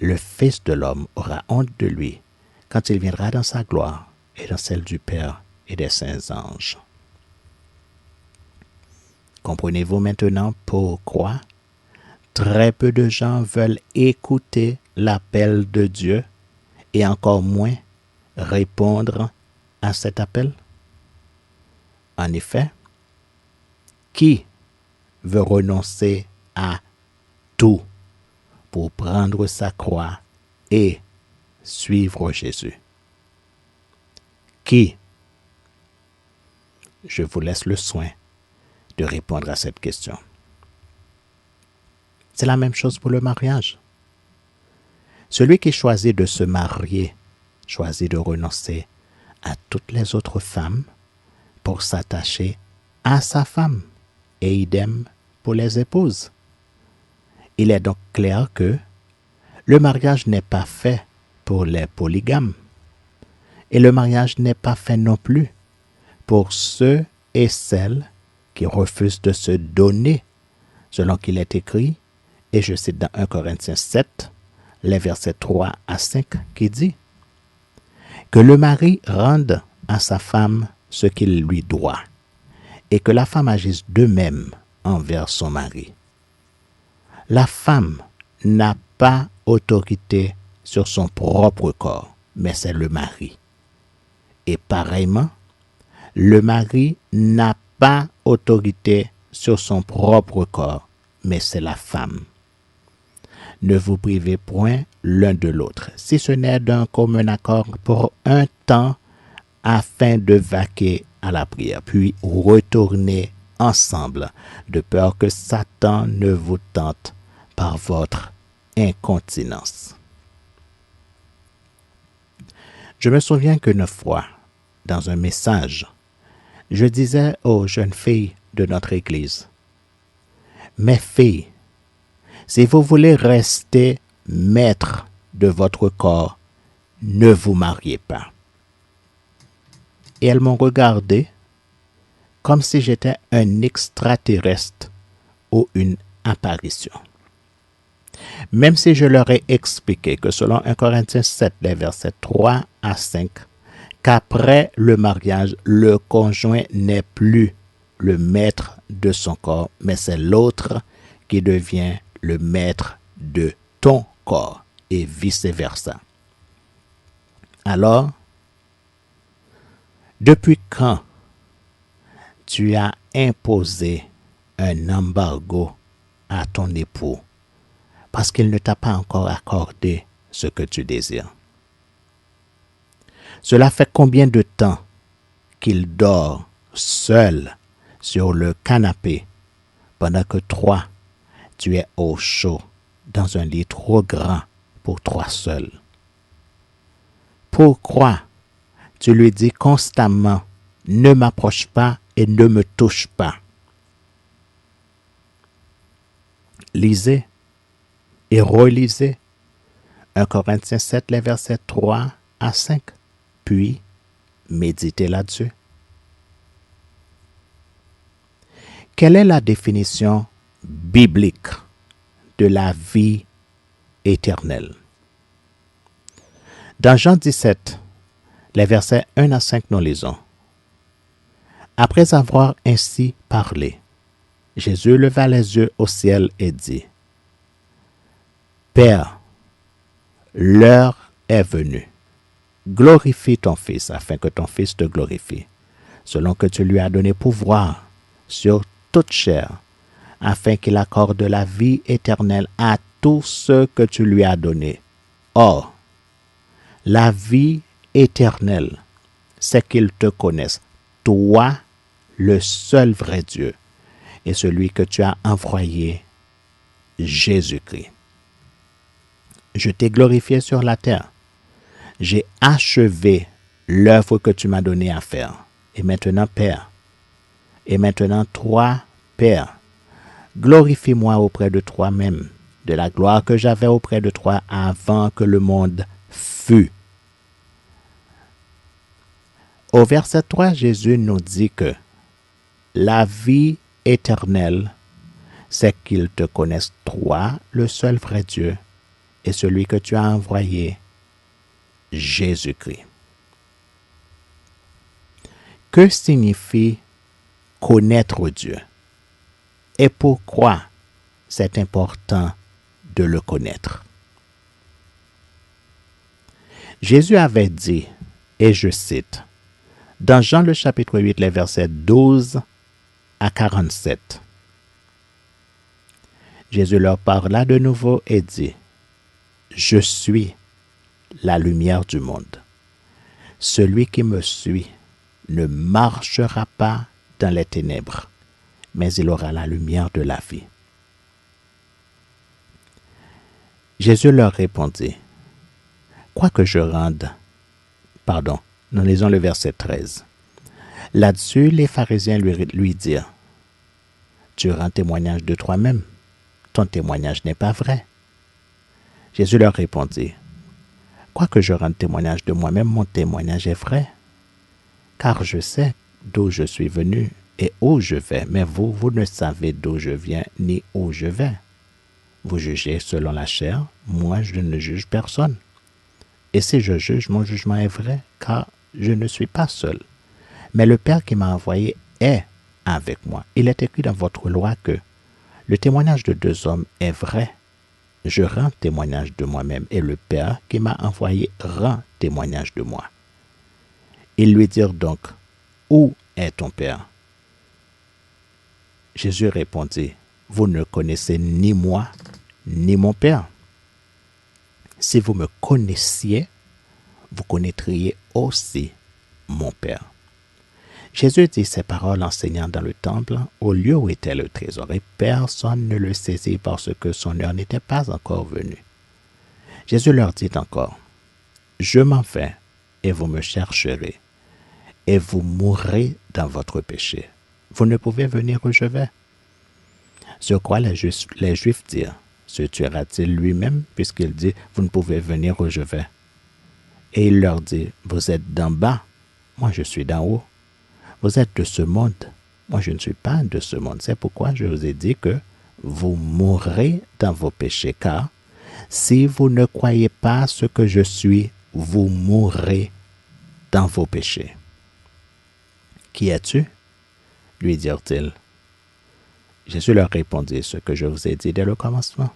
le Fils de l'homme aura honte de lui quand il viendra dans sa gloire et dans celle du Père et des saints anges. Comprenez-vous maintenant pourquoi très peu de gens veulent écouter l'appel de Dieu et encore moins répondre à cet appel? En effet, qui veut renoncer à tout pour prendre sa croix et suivre Jésus? qui? Je vous laisse le soin de répondre à cette question. C'est la même chose pour le mariage. Celui qui choisit de se marier choisit de renoncer à toutes les autres femmes pour s'attacher à sa femme, et idem pour les épouses. Il est donc clair que le mariage n'est pas fait pour les polygames, et le mariage n'est pas fait non plus pour ceux et celles qui refusent de se donner, selon qu'il est écrit, et je cite dans 1 Corinthiens 7, les versets 3 à 5, qui dit que le mari rende à sa femme ce qu'il lui doit, et que la femme agisse de même envers son mari. La femme n'a pas autorité sur son propre corps, mais c'est le mari. Et pareillement, le mari n'a pas autorité sur son propre corps, mais c'est la femme. Ne vous privez point l'un de l'autre, si ce n'est d'un commun accord pour un temps, afin de vaquer à la prière, puis retourner ensemble, de peur que Satan ne vous tente par votre incontinence. Je me souviens qu'une fois, dans un message, je disais aux jeunes filles de notre église, « Mes filles, si vous voulez rester maîtres de votre corps, ne vous mariez pas. » Et elles m'ont regardé comme si j'étais un extraterrestre ou une apparition. Même si je leur ai expliqué que selon 1 Corinthiens 7, les versets 3 à 5, qu'après le mariage, le conjoint n'est plus le maître de son corps, mais c'est l'autre qui devient le maître de ton corps et vice-versa. Alors, depuis quand tu as imposé un embargo à ton époux parce qu'il ne t'a pas encore accordé ce que tu désires? Cela fait combien de temps qu'il dort seul sur le canapé pendant que toi, tu es au chaud dans un lit trop grand pour toi seul? Pourquoi tu lui dis constamment « Ne m'approche pas et ne me touche pas ». Lisez et relisez 1 Corinthiens 7, les versets 3 à 5, puis méditez là-dessus. Quelle est la définition biblique de la vie éternelle? Dans Jean 17, les versets 1 à 5, nous lisons. Après avoir ainsi parlé, Jésus leva les yeux au ciel et dit, « Père, l'heure est venue. Glorifie ton Fils afin que ton Fils te glorifie, selon que tu lui as donné pouvoir sur toute chair, afin qu'il accorde la vie éternelle à tous ceux que tu lui as donnés. Or, la vie éternelle, c'est qu'ils te connaissent, toi, le seul vrai Dieu, et celui que tu as envoyé, Jésus-Christ. Je t'ai glorifié sur la terre. J'ai achevé l'œuvre que tu m'as donnée à faire. Et maintenant, Père, toi, Père, glorifie-moi auprès de toi-même, de la gloire que j'avais auprès de toi avant que le monde fût. Au verset 3, Jésus nous dit que la vie éternelle, c'est qu'ils te connaissent, toi, le seul vrai Dieu, et celui que tu as envoyé, Jésus-Christ. Que signifie connaître Dieu? Et pourquoi c'est important de le connaître? Jésus avait dit, et je cite, dans Jean le chapitre 8, les versets 12 à 47. Jésus leur parla de nouveau et dit, « Je suis la lumière du monde. Celui qui me suit ne marchera pas dans les ténèbres, mais il aura la lumière de la vie. Jésus leur répondit, quoi que je rende, nous lisons le verset 13. Là-dessus, les pharisiens lui dirent, tu rends témoignage de toi-même, ton témoignage n'est pas vrai. Jésus leur répondit, quoique je rende témoignage de moi-même, mon témoignage est vrai, car je sais d'où je suis venu et où je vais, mais vous ne savez d'où je viens ni où je vais. Vous jugez selon la chair, moi je ne juge personne. Et si je juge, mon jugement est vrai, car je ne suis pas seul. Mais le Père qui m'a envoyé est avec moi. Il est écrit dans votre loi que le témoignage de deux hommes est vrai. Je rends témoignage de moi-même et le Père qui m'a envoyé rend témoignage de moi. Ils lui dirent donc, où est ton Père? Jésus répondit, vous ne connaissez ni moi, ni mon Père. Si vous me connaissiez, vous connaîtriez aussi mon Père. Jésus dit ces paroles enseignant dans le temple, au lieu où était le trésor, et personne ne le saisit parce que son heure n'était pas encore venue. Jésus leur dit encore, je m'en vais, et vous me chercherez, et vous mourrez dans votre péché. Vous ne pouvez venir où je vais. Sur quoi les Juifs dirent, se tuera-t-il lui-même, puisqu'il dit, vous ne pouvez venir où je vais. Et il leur dit, vous êtes d'en bas, moi je suis d'en haut. Vous êtes de ce monde, moi je ne suis pas de ce monde. C'est pourquoi je vous ai dit que vous mourrez dans vos péchés, car si vous ne croyez pas ce que je suis, vous mourrez dans vos péchés. Qui es-tu? Lui dirent-ils. Jésus leur répondit ce que je vous ai dit dès le commencement.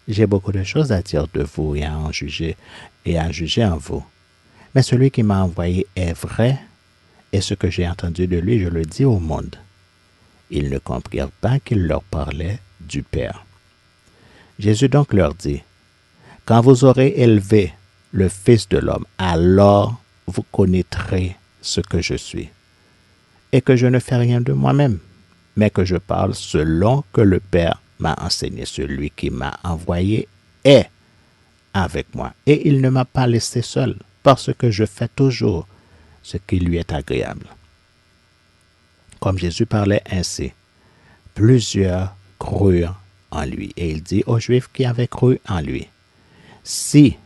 J'ai beaucoup de choses à dire de vous et à juger en vous. Mais celui qui m'a envoyé est vrai, et ce que j'ai entendu de lui, je le dis au monde. Ils ne comprirent pas qu'il leur parlait du Père. Jésus donc leur dit, quand vous aurez élevé le Fils de l'homme, alors vous connaîtrez ce que je suis, et que je ne fais rien de moi-même, mais que je parle selon que le Père m'a enseigné. Celui qui m'a envoyé est avec moi, et il ne m'a pas laissé seul, parce que je fais toujours ce qui lui est agréable. Comme Jésus parlait ainsi, plusieurs crurent en lui, et il dit aux Juifs qui avaient cru en lui, si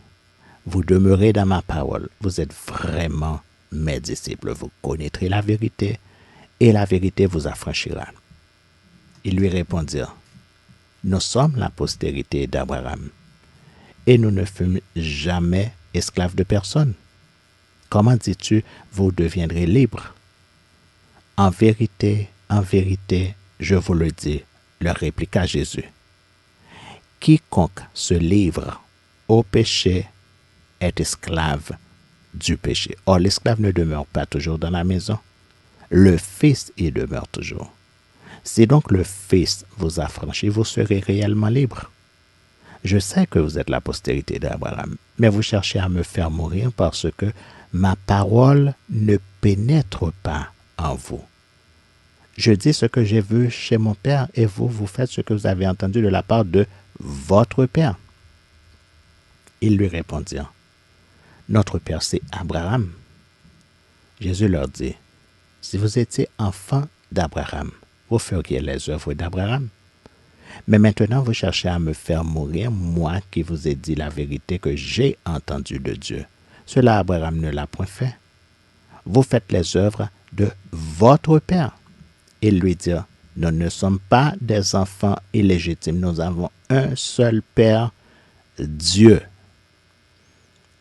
vous demeurez dans ma parole, vous êtes vraiment mes disciples, vous connaîtrez la vérité, et la vérité vous affranchira. Ils lui répondirent, nous sommes la postérité d'Abraham, et nous ne fûmes jamais esclaves de personne. Comment dis-tu, vous deviendrez libres? En vérité, je vous le dis, leur répliqua Jésus. Quiconque se livre au péché est esclave du péché. Or, l'esclave ne demeure pas toujours dans la maison. Le Fils y demeure toujours. Si donc le Fils vous affranchit, vous serez réellement libre. Je sais que vous êtes la postérité d'Abraham, mais vous cherchez à me faire mourir parce que ma parole ne pénètre pas en vous. Je dis ce que j'ai vu chez mon Père et vous faites ce que vous avez entendu de la part de votre Père. Ils lui répondirent, notre Père c'est Abraham. Jésus leur dit, si vous étiez enfants d'Abraham, vous feriez les œuvres d'Abraham. Mais maintenant vous cherchez à me faire mourir, moi qui vous ai dit la vérité que j'ai entendue de Dieu. Cela Abraham ne l'a point fait. Vous faites les œuvres de votre Père. Ils lui dirent, nous ne sommes pas des enfants illégitimes, nous avons un seul Père, Dieu.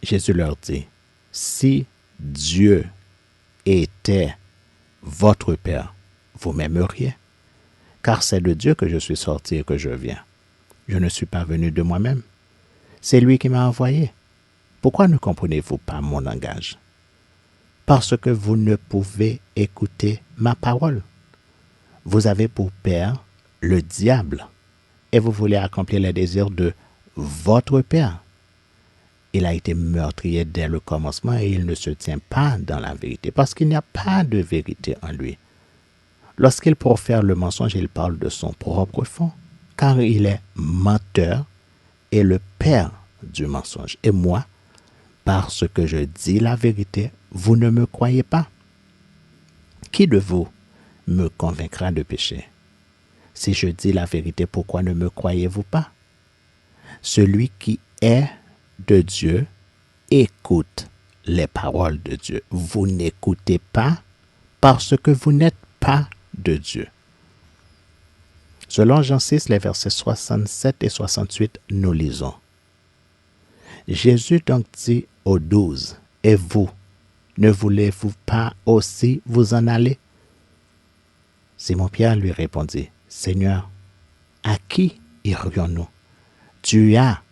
Jésus leur dit, si Dieu était votre Père, vous m'aimeriez, car c'est de Dieu que je suis sorti et que je viens. Je ne suis pas venu de moi-même. C'est lui qui m'a envoyé. Pourquoi ne comprenez-vous pas mon langage? Parce que vous ne pouvez écouter ma parole. Vous avez pour père le diable, et vous voulez accomplir les désirs de votre père. Il a été meurtrier dès le commencement et il ne se tient pas dans la vérité parce qu'il n'y a pas de vérité en lui. Lorsqu'il profère le mensonge, il parle de son propre fond, car il est menteur et le père du mensonge. Et moi, parce que je dis la vérité, vous ne me croyez pas. Qui de vous me convaincra de péché? Si je dis la vérité, pourquoi ne me croyez-vous pas? Celui qui est de Dieu écoute les paroles de Dieu. Vous n'écoutez pas parce que vous n'êtes pas de Dieu. Selon Jean 6, les versets 67 et 68, nous lisons. Jésus donc dit aux 12, « Et vous, ne voulez-vous pas aussi vous en aller? » Simon-Pierre lui répondit, « Seigneur, à qui irions-nous? Tu as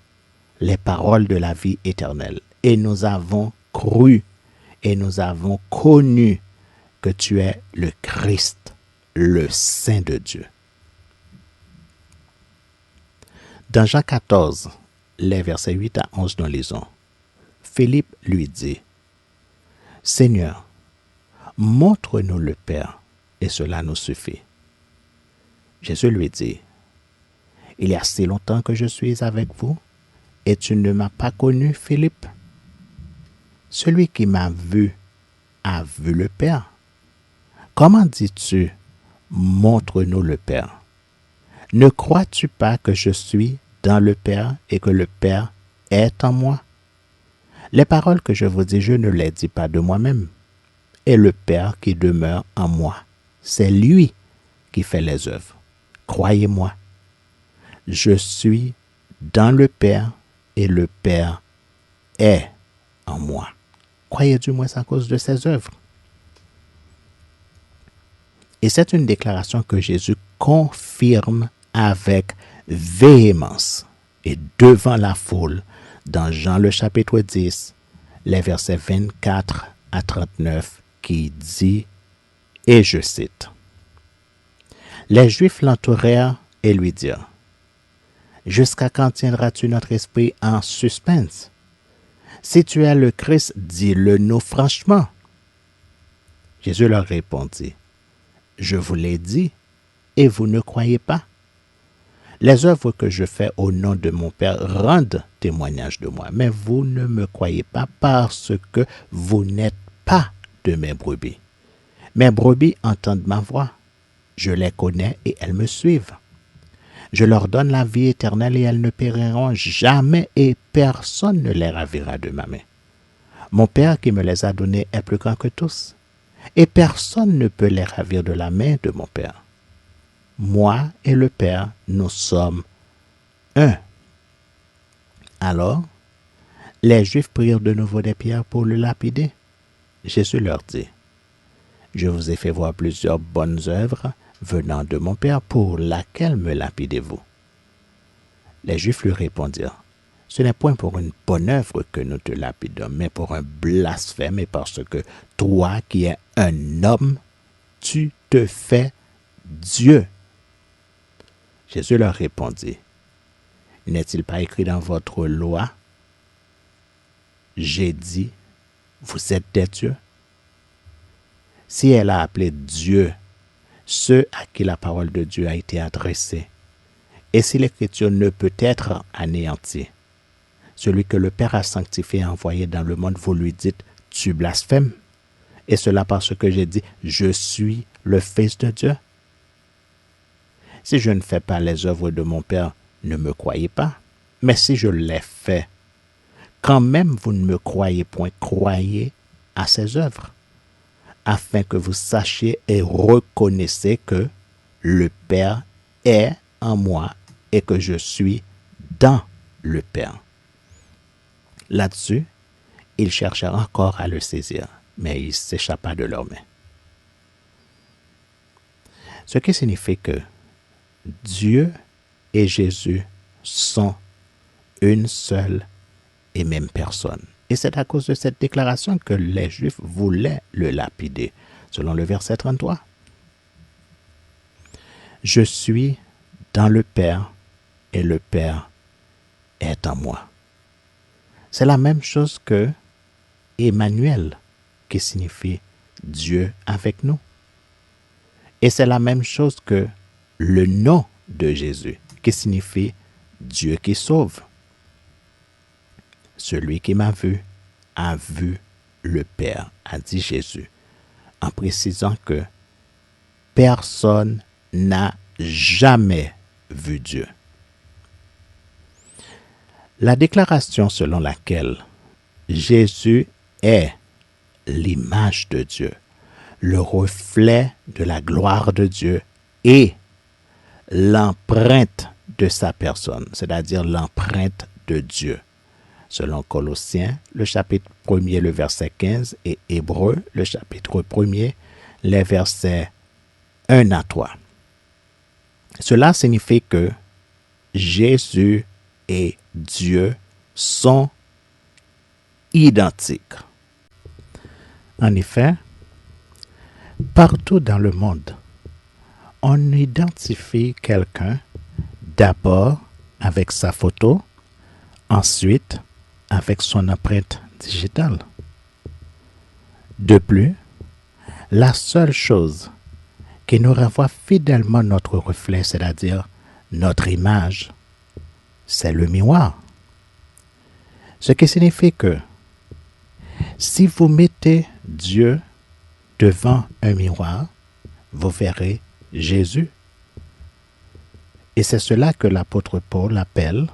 les paroles de la vie éternelle, et nous avons cru et nous avons connu que tu es le Christ, le Saint de Dieu. » Dans Jean 14, les versets 8 à 11, nous lisons. Philippe lui dit, « Seigneur, montre-nous le Père, et cela nous suffit. » Jésus lui dit, « Il y a si longtemps que je suis avec vous, et tu ne m'as pas connu, Philippe? Celui qui m'a vu a vu le Père. Comment dis-tu, montre-nous le Père? Ne crois-tu pas que je suis dans le Père et que le Père est en moi? Les paroles que je vous dis, je ne les dis pas de moi-même. Et le Père qui demeure en moi, c'est lui qui fait les œuvres. Croyez-moi, je suis dans le Père et le Père est en moi. Croyez du moins à cause de ses œuvres. Et c'est une déclaration que Jésus confirme avec véhémence et devant la foule dans Jean le chapitre 10, les versets 24 à 39 qui dit, et je cite, « Les Juifs l'entourèrent et lui dirent, « Jusqu'à quand tiendras-tu notre esprit en suspense? Si tu es le Christ, dis-le-nous franchement. » Jésus leur répondit, « Je vous l'ai dit, et vous ne croyez pas. Les œuvres que je fais au nom de mon Père rendent témoignage de moi, mais vous ne me croyez pas parce que vous n'êtes pas de mes brebis. Mes brebis entendent ma voix. Je les connais et elles me suivent. Je leur donne la vie éternelle et elles ne périront jamais et personne ne les ravira de ma main. Mon Père qui me les a donnés est plus grand que tous et personne ne peut les ravir de la main de mon Père. Moi et le Père, nous sommes un. » Alors, les Juifs prirent de nouveau des pierres pour le lapider. Jésus leur dit, « Je vous ai fait voir plusieurs bonnes œuvres venant de mon Père, pour laquelle me lapidez-vous? » Les Juifs lui répondirent, « Ce n'est point pour une bonne œuvre que nous te lapidons, mais pour un blasphème, et parce que toi qui es un homme, tu te fais Dieu. » Jésus leur répondit, « N'est-il pas écrit dans votre loi? J'ai dit, vous êtes des dieux. » Si elle a appelé Dieu ceux à qui la parole de Dieu a été adressée, et si l'écriture ne peut être anéantie, celui que le Père a sanctifié et envoyé dans le monde, vous lui dites, tu blasphèmes, et cela parce que j'ai dit, je suis le Fils de Dieu. Si je ne fais pas les œuvres de mon Père, ne me croyez pas, mais si je les fais, quand même vous ne me croyez point, croyez à ses œuvres, afin que vous sachiez et reconnaissiez que le Père est en moi et que je suis dans le Père. Là-dessus, ils cherchèrent encore à le saisir, mais il s'échappa de leurs mains. Ce qui signifie que Dieu et Jésus sont une seule et même personne. Et c'est à cause de cette déclaration que les Juifs voulaient le lapider, selon le verset 33. Je suis dans le Père et le Père est en moi. C'est la même chose que Emmanuel, qui signifie Dieu avec nous. Et c'est la même chose que le nom de Jésus, qui signifie Dieu qui sauve. Celui qui m'a vu a vu le Père, a dit Jésus, en précisant que personne n'a jamais vu Dieu. La déclaration selon laquelle Jésus est l'image de Dieu, le reflet de la gloire de Dieu et l'empreinte de sa personne, c'est-à-dire l'empreinte de Dieu. Selon Colossiens, le chapitre 1er, le verset 15, et Hébreux, le chapitre 1er, les versets 1 à 3. Cela signifie que Jésus et Dieu sont identiques. En effet, partout dans le monde, on identifie quelqu'un d'abord avec sa photo, ensuite avec son empreinte digitale. De plus, la seule chose qui nous renvoie fidèlement notre reflet, c'est-à-dire notre image, c'est le miroir. Ce qui signifie que si vous mettez Dieu devant un miroir, vous verrez Jésus. Et c'est cela que l'apôtre Paul appelle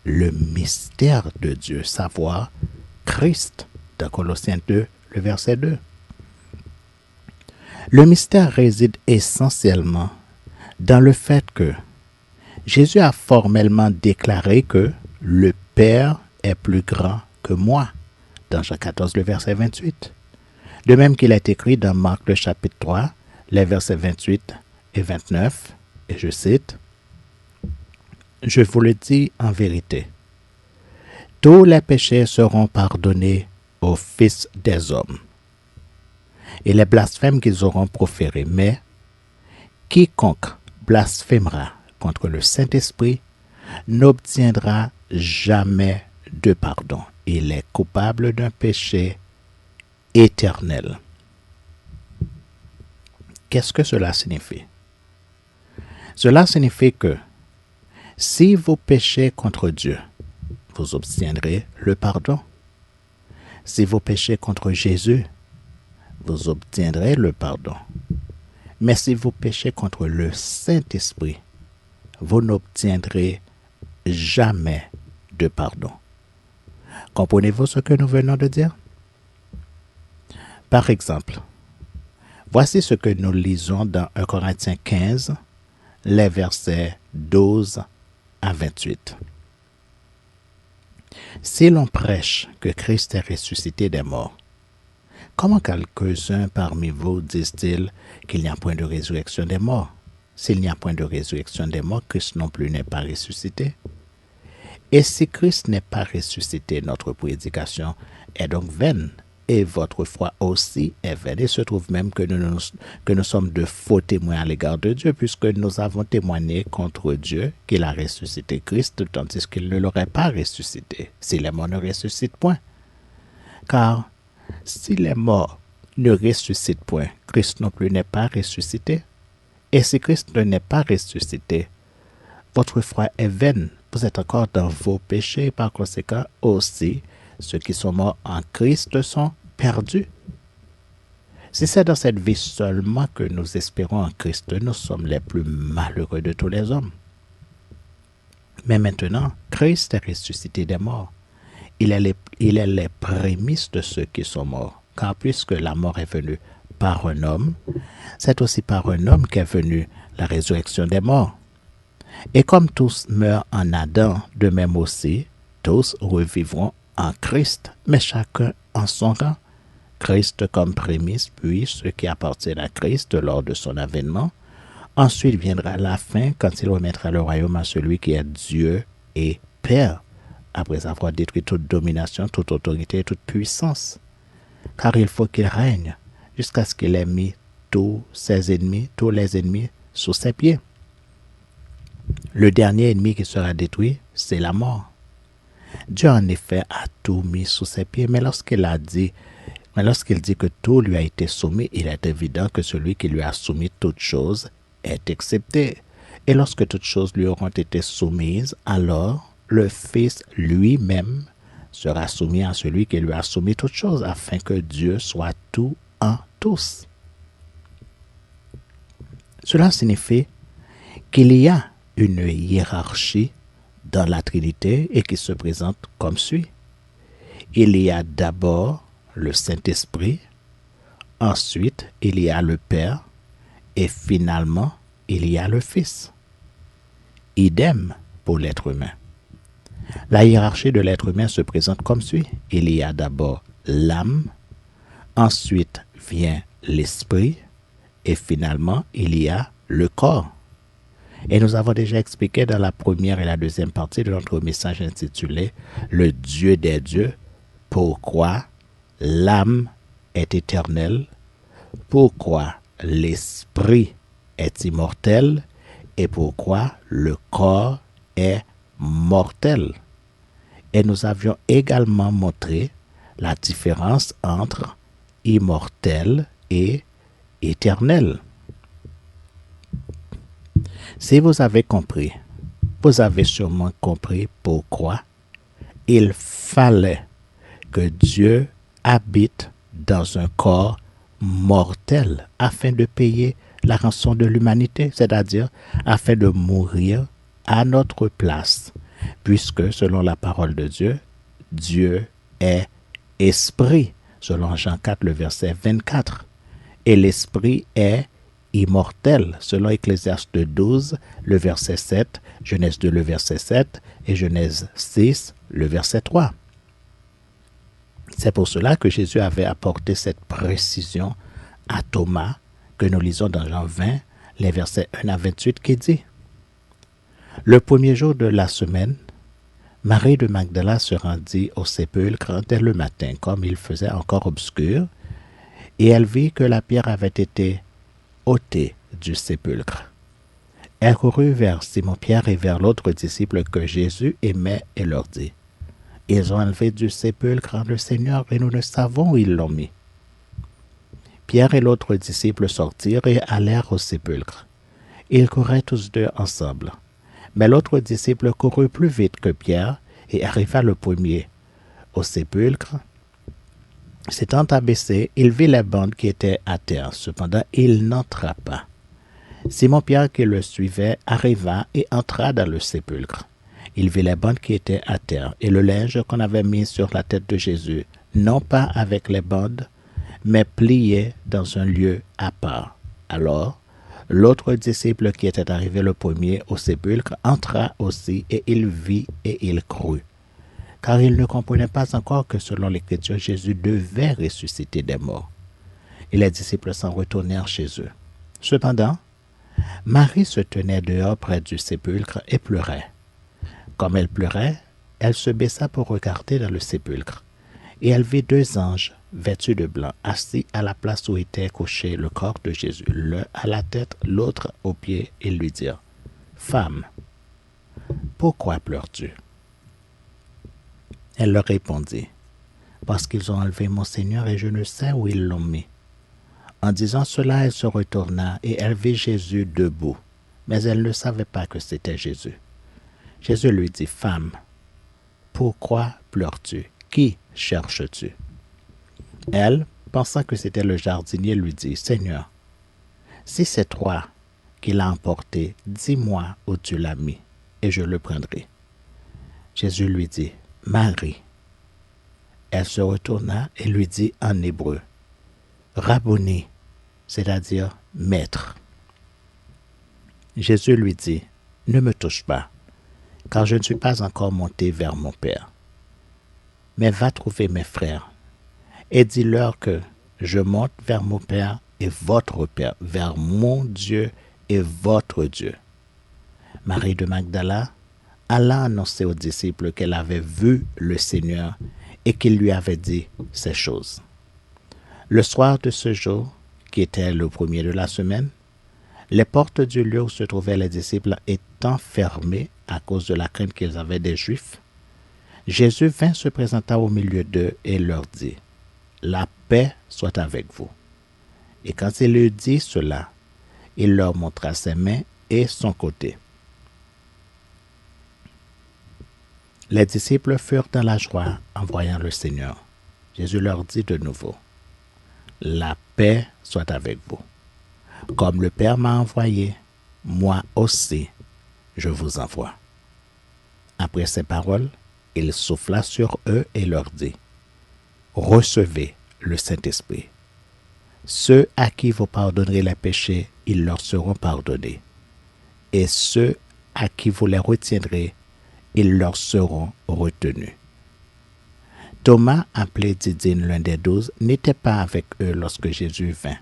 le mystère de Dieu, savoir Christ, dans Colossiens 2, le verset 2. Le mystère réside essentiellement dans le fait que Jésus a formellement déclaré que le Père est plus grand que moi, dans Jean 14, le verset 28. De même qu'il est écrit dans Marc, le chapitre 3, les versets 28 et 29, et je cite, « Je vous le dis en vérité, tous les péchés seront pardonnés aux fils des hommes, et les blasphèmes qu'ils auront proférés, mais quiconque blasphémera contre le Saint-Esprit n'obtiendra jamais de pardon. Il est coupable d'un péché éternel. » Qu'est-ce que cela signifie? Cela signifie que si vous péchez contre Dieu, vous obtiendrez le pardon. Si vous péchez contre Jésus, vous obtiendrez le pardon. Mais si vous péchez contre le Saint-Esprit, vous n'obtiendrez jamais de pardon. Comprenez-vous ce que nous venons de dire? Par exemple, voici ce que nous lisons dans 1 Corinthiens 15, les versets 12 à 28. Si l'on prêche que Christ est ressuscité des morts, comment quelques-uns parmi vous disent-ils qu'il n'y a point de résurrection des morts? S'il n'y a point de résurrection des morts, Christ non plus n'est pas ressuscité. Et si Christ n'est pas ressuscité, notre prédication est donc vaine, et votre foi aussi est vaine. Il se trouve même que nous sommes de faux témoins à l'égard de Dieu, puisque nous avons témoigné contre Dieu qu'il a ressuscité Christ, tandis qu'il ne l'aurait pas ressuscité, si les morts ne ressuscitent point. Car si les morts ne ressuscitent point, Christ non plus n'est pas ressuscité. Et si Christ n'est pas ressuscité, votre foi est vaine. Vous êtes encore dans vos péchés, par conséquent aussi, ceux qui sont morts en Christ sont perdus. Si c'est dans cette vie seulement que nous espérons en Christ, nous sommes les plus malheureux de tous les hommes. Mais maintenant, Christ est ressuscité des morts. Il est les prémices de ceux qui sont morts. Car puisque la mort est venue par un homme, c'est aussi par un homme qu'est venue la résurrection des morts. Et comme tous meurent en Adam, de même aussi, tous revivront en Christ, mais chacun en son rang. Christ comme prémisse, puis ceux qui appartiennent à Christ lors de son avènement. Ensuite viendra la fin, quand il remettra le royaume à celui qui est Dieu et Père, après avoir détruit toute domination, toute autorité et toute puissance. Car il faut qu'il règne jusqu'à ce qu'il ait mis tous les ennemis sous ses pieds. Le dernier ennemi qui sera détruit, c'est la mort. Dieu en effet a tout mis sous ses pieds, mais lorsqu'il dit que tout lui a été soumis, il est évident que celui qui lui a soumis toutes choses est accepté. Et lorsque toutes choses lui auront été soumises, alors le Fils lui-même sera soumis à celui qui lui a soumis toutes choses, afin que Dieu soit tout en tous. Cela signifie qu'il y a une hiérarchie dans la Trinité et qui se présente comme suit. Il y a d'abord le Saint-Esprit, ensuite il y a le Père et finalement il y a le Fils. Idem pour l'être humain. La hiérarchie de l'être humain se présente comme suit. Il y a d'abord l'âme, ensuite vient l'esprit et finalement il y a le corps. Et nous avons déjà expliqué dans la première et la deuxième partie de notre message intitulé « Le Dieu des dieux » pourquoi l'âme est éternelle, pourquoi l'esprit est immortel et pourquoi le corps est mortel. Et nous avions également montré la différence entre immortel et éternel. Si vous avez compris, vous avez sûrement compris pourquoi il fallait que Dieu habite dans un corps mortel afin de payer la rançon de l'humanité, c'est-à-dire afin de mourir à notre place, puisque selon la parole de Dieu, Dieu est esprit, selon Jean 4, le verset 24, et l'esprit est immortel, selon Ecclésiaste 12, le verset 7, Genèse 2, le verset 7 et Genèse 6, le verset 3. C'est pour cela que Jésus avait apporté cette précision à Thomas que nous lisons dans Jean 20, les versets 1 à 28 qui dit « Le premier jour de la semaine, Marie de Magdala se rendit au sépulcre dès le matin, comme il faisait encore obscur, et elle vit que la pierre avait été ôtée du sépulcre. Elle courut vers Simon-Pierre et vers l'autre disciple que Jésus aimait et leur dit « Ils ont enlevé du sépulcre le Seigneur et nous ne savons où ils l'ont mis. » Pierre et l'autre disciple sortirent et allèrent au sépulcre. Ils couraient tous deux ensemble. Mais l'autre disciple courut plus vite que Pierre et arriva le premier au sépulcre. S'étant abaissé, il vit les bandes qui étaient à terre. Cependant, il n'entra pas. Simon-Pierre qui le suivait arriva et entra dans le sépulcre. Il vit les bandes qui étaient à terre et le linge qu'on avait mis sur la tête de Jésus, non pas avec les bandes, mais plié dans un lieu à part. Alors, l'autre disciple qui était arrivé le premier au sépulcre entra aussi et il vit et il crut. Car il ne comprenait pas encore que selon l'Écriture, Jésus devait ressusciter des morts. Et les disciples s'en retournèrent chez eux. Cependant, Marie se tenait dehors près du sépulcre et pleurait. Comme elle pleurait, elle se baissa pour regarder dans le sépulcre. Et elle vit deux anges vêtus de blanc, assis à la place où était couché le corps de Jésus, l'un à la tête, l'autre aux pieds, et lui dirent « Femme, pourquoi pleures-tu » Elle leur répondit « Parce qu'ils ont enlevé mon Seigneur et je ne sais où ils l'ont mis. » En disant cela, elle se retourna et elle vit Jésus debout, mais elle ne savait pas que c'était Jésus. Jésus lui dit « Femme, pourquoi pleures-tu? Qui cherches-tu » Elle, pensant que c'était le jardinier, lui dit « Seigneur, si c'est toi qui l'as emporté, dis-moi où tu l'as mis, et je le prendrai. » Jésus lui dit « Marie. » Elle se retourna et lui dit en hébreu « Rabboni », c'est-à-dire « Maître ». Jésus lui dit « Ne me touche pas, car je ne suis pas encore monté vers mon Père. Mais va trouver mes frères et dis-leur que je monte vers mon Père et votre Père, vers mon Dieu et votre Dieu. » Marie de Magdala alla annoncer aux disciples qu'elle avait vu le Seigneur et qu'il lui avait dit ces choses. Le soir de ce jour, qui était le premier de la semaine, les portes du lieu où se trouvaient les disciples étant fermées à cause de la crainte qu'ils avaient des Juifs, Jésus vint se présenta au milieu d'eux et leur dit, « La paix soit avec vous. » Et quand il eut dit cela, il leur montra ses mains et son côté. Les disciples furent dans la joie en voyant le Seigneur. Jésus leur dit de nouveau, « La paix soit avec vous. Comme le Père m'a envoyé, moi aussi je vous envoie. » Après ces paroles, il souffla sur eux et leur dit, « Recevez le Saint-Esprit. Ceux à qui vous pardonnerez les péchés, ils leur seront pardonnés. Et ceux à qui vous les retiendrez, ils leur seront retenus. » Thomas, appelé Didyme, l'un des 12, n'était pas avec eux lorsque Jésus vint.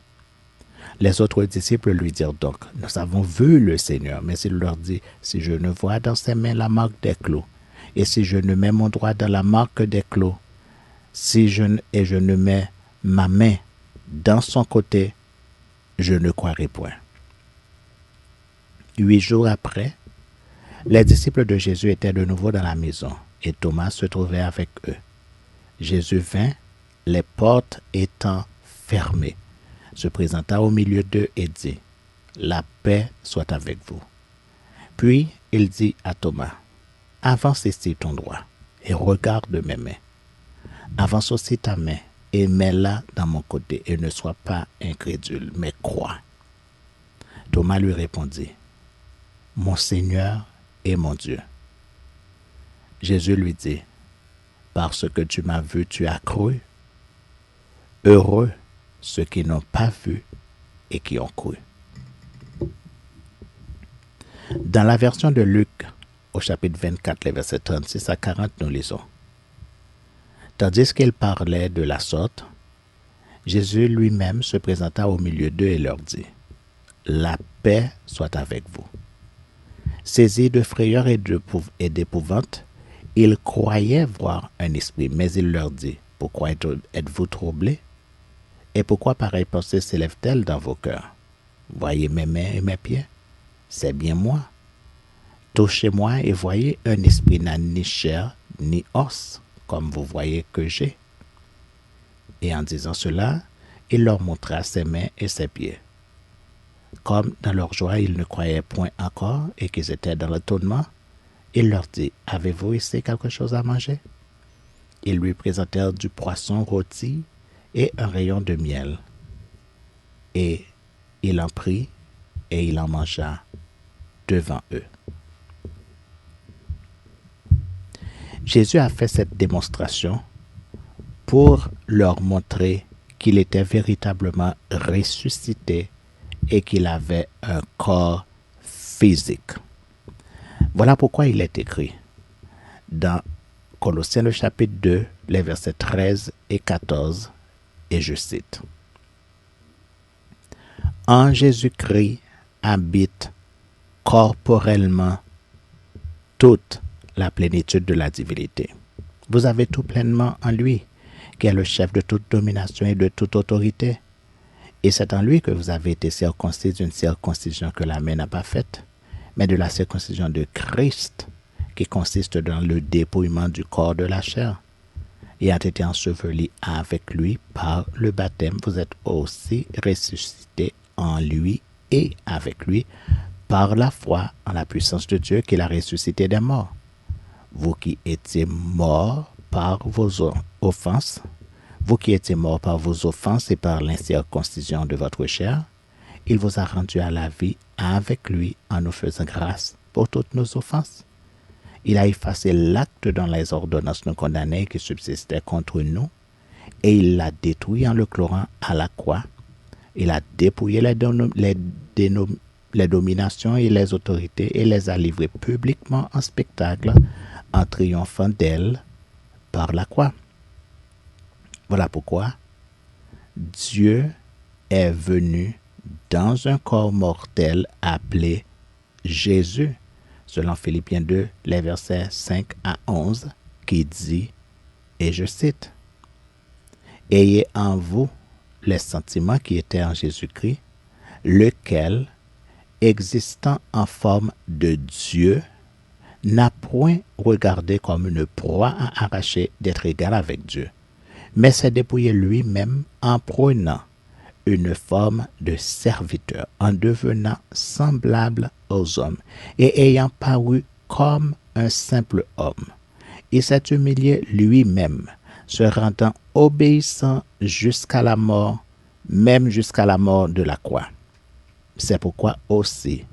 Les autres disciples lui dirent donc, « Nous avons vu le Seigneur. » Mais il leur dit, « Si je ne vois dans ses mains la marque des clous, et si je ne mets mon doigt dans la marque des clous, je ne mets ma main dans son côté, je ne croirai point. » 8 jours après, les disciples de Jésus étaient de nouveau dans la maison, et Thomas se trouvait avec eux. Jésus vint, les portes étant fermées, se présenta au milieu d'eux et dit, « La paix soit avec vous. » Puis il dit à Thomas, « Avance ici ton doigt et regarde mes mains. Avance aussi ta main et mets-la dans mon côté et ne sois pas incrédule, mais crois. » Thomas lui répondit, « Mon Seigneur et mon Dieu. » Jésus lui dit, « Parce que tu m'as vu, tu as cru. Heureux ceux qui n'ont pas vu et qui ont cru. » Dans la version de Luc, au chapitre 24, les versets 36 à 40, nous lisons, « Tandis qu'il parlait de la sorte, Jésus lui-même se présenta au milieu d'eux et leur dit, « La paix soit avec vous. » Saisis de frayeur et d'épouvante, ils croyaient voir un esprit, mais il leur dit, « Pourquoi êtes-vous troublés? Et pourquoi pareille pensée s'élève-t-elle dans vos cœurs? Voyez mes mains et mes pieds, c'est bien moi. Touchez-moi et voyez, un esprit n'a ni chair ni os, comme vous voyez que j'ai. » Et en disant cela, il leur montra ses mains et ses pieds. Comme dans leur joie, ils ne croyaient point encore et qu'ils étaient dans l'étonnement, il leur dit, « Avez-vous ici quelque chose à manger? » Ils lui présentèrent du poisson rôti et un rayon de miel. Et il en prit et il en mangea devant eux. Jésus a fait cette démonstration pour leur montrer qu'il était véritablement ressuscité et qu'il avait un corps physique. Voilà pourquoi il est écrit dans Colossiens le chapitre 2, les versets 13 et 14, et je cite, « En Jésus-Christ habite corporellement toute la plénitude de la divinité. Vous avez tout pleinement en lui, qui est le chef de toute domination et de toute autorité. Et c'est en lui que vous avez été circoncis d'une circoncision que la main n'a pas faite, mais de la circoncision de Christ, qui consiste dans le dépouillement du corps de la chair. Ayant été ensevelis avec lui par le baptême, vous êtes aussi ressuscités en lui et avec lui par la foi en la puissance de Dieu qui l'a ressuscité des morts. Vous qui étiez morts par vos offenses, et par l'incirconcision de votre chair, il vous a rendu à la vie avec lui en nous faisant grâce pour toutes nos offenses. Il a effacé l'acte dont les ordonnances nous condamnaient qui subsistaient contre nous, et il l'a détruit en le clouant à la croix. Il a dépouillé les dominations et les autorités et les a livrées publiquement en spectacle en triomphant d'elles par la croix. Voilà pourquoi Dieu est venu dans un corps mortel appelé Jésus, selon Philippiens 2, les versets 5 à 11, qui dit, et je cite, « Ayez en vous les sentiments qui étaient en Jésus-Christ, lequel, existant en forme de Dieu, n'a point regardé comme une proie à arracher d'être égal avec Dieu, mais s'est dépouillé lui-même en prenant une forme de serviteur, en devenant semblable aux hommes, et ayant paru comme un simple homme. Il s'est humilié lui-même, se rendant obéissant jusqu'à la mort, même jusqu'à la mort de la croix. C'est pourquoi aussi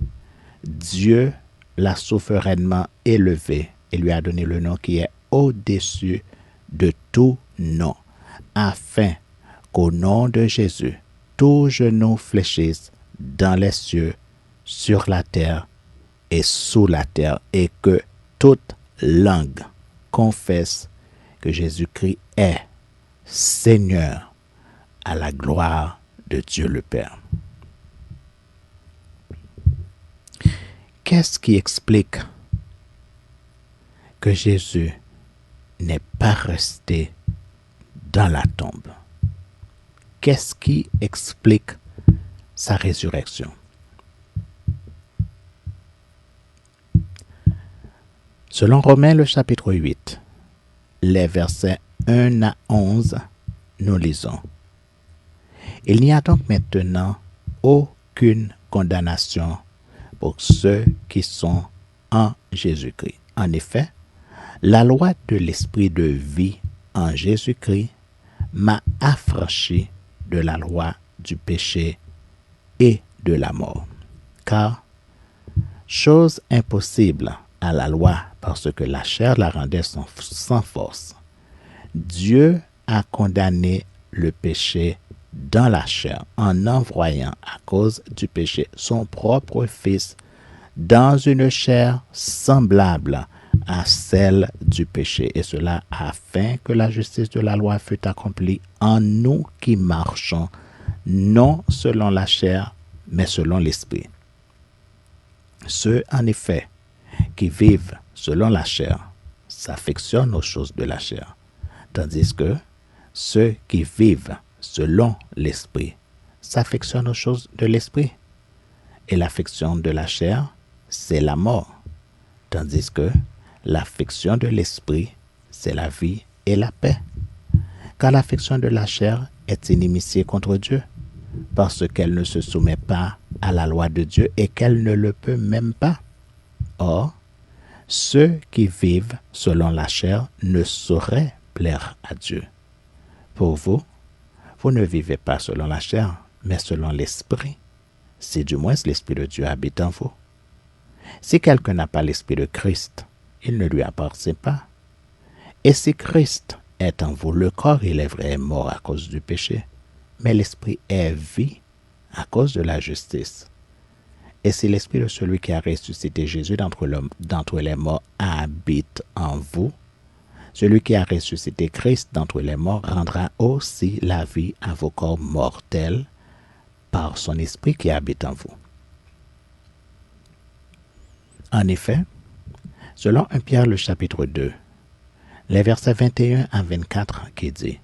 Dieu l'a souverainement élevé et lui a donné le nom qui est au-dessus de tout nom, afin qu'au nom de Jésus, tout genou fléchisse dans les cieux, sur la terre et sous la terre, et que toute langue confesse que Jésus-Christ est Seigneur, à la gloire de Dieu le Père. Qu'est-ce qui explique que Jésus n'est pas resté dans la tombe? Qu'est-ce qui explique sa résurrection? Selon Romains le chapitre 8, les versets 1 à 11, nous lisons: Il n'y a donc maintenant aucune condamnation pour ceux qui sont en Jésus-Christ. En effet, la loi de l'esprit de vie en Jésus-Christ m'a affranchi de la loi du péché et de la mort. Car, chose impossible à la loi parce que la chair la rendait sans force, Dieu a condamné le péché dans la chair en envoyant à cause du péché son propre Fils dans une chair semblable à celle du péché, et cela afin que la justice de la loi fût accomplie en nous qui marchons non selon la chair, mais selon l'esprit. Ceux, en effet, qui vivent selon la chair s'affectionnent aux choses de la chair, tandis que ceux qui vivent selon l'esprit s'affectionnent aux choses de l'esprit. Et l'affection de la chair, c'est la mort, tandis que l'affection de l'esprit, c'est la vie et la paix. Car l'affection de la chair est inimitié contre Dieu, parce qu'elle ne se soumet pas à la loi de Dieu et qu'elle ne le peut même pas. Or, ceux qui vivent selon la chair ne sauraient plaire à Dieu. Pour vous, vous ne vivez pas selon la chair, mais selon l'esprit, si du moins l'esprit de Dieu habite en vous. Si quelqu'un n'a pas l'esprit de Christ, il ne lui appartient pas. Et si Christ est en vous, le corps, il est vrai, est mort à cause du péché, mais l'esprit est vie à cause de la justice. Et si l'esprit de celui qui a ressuscité Jésus d'entre les morts habite en vous, celui qui a ressuscité Christ d'entre les morts rendra aussi la vie à vos corps mortels par son esprit qui habite en vous. En effet, selon 1 Pierre le chapitre 2, les versets 21 à 24 qui dit: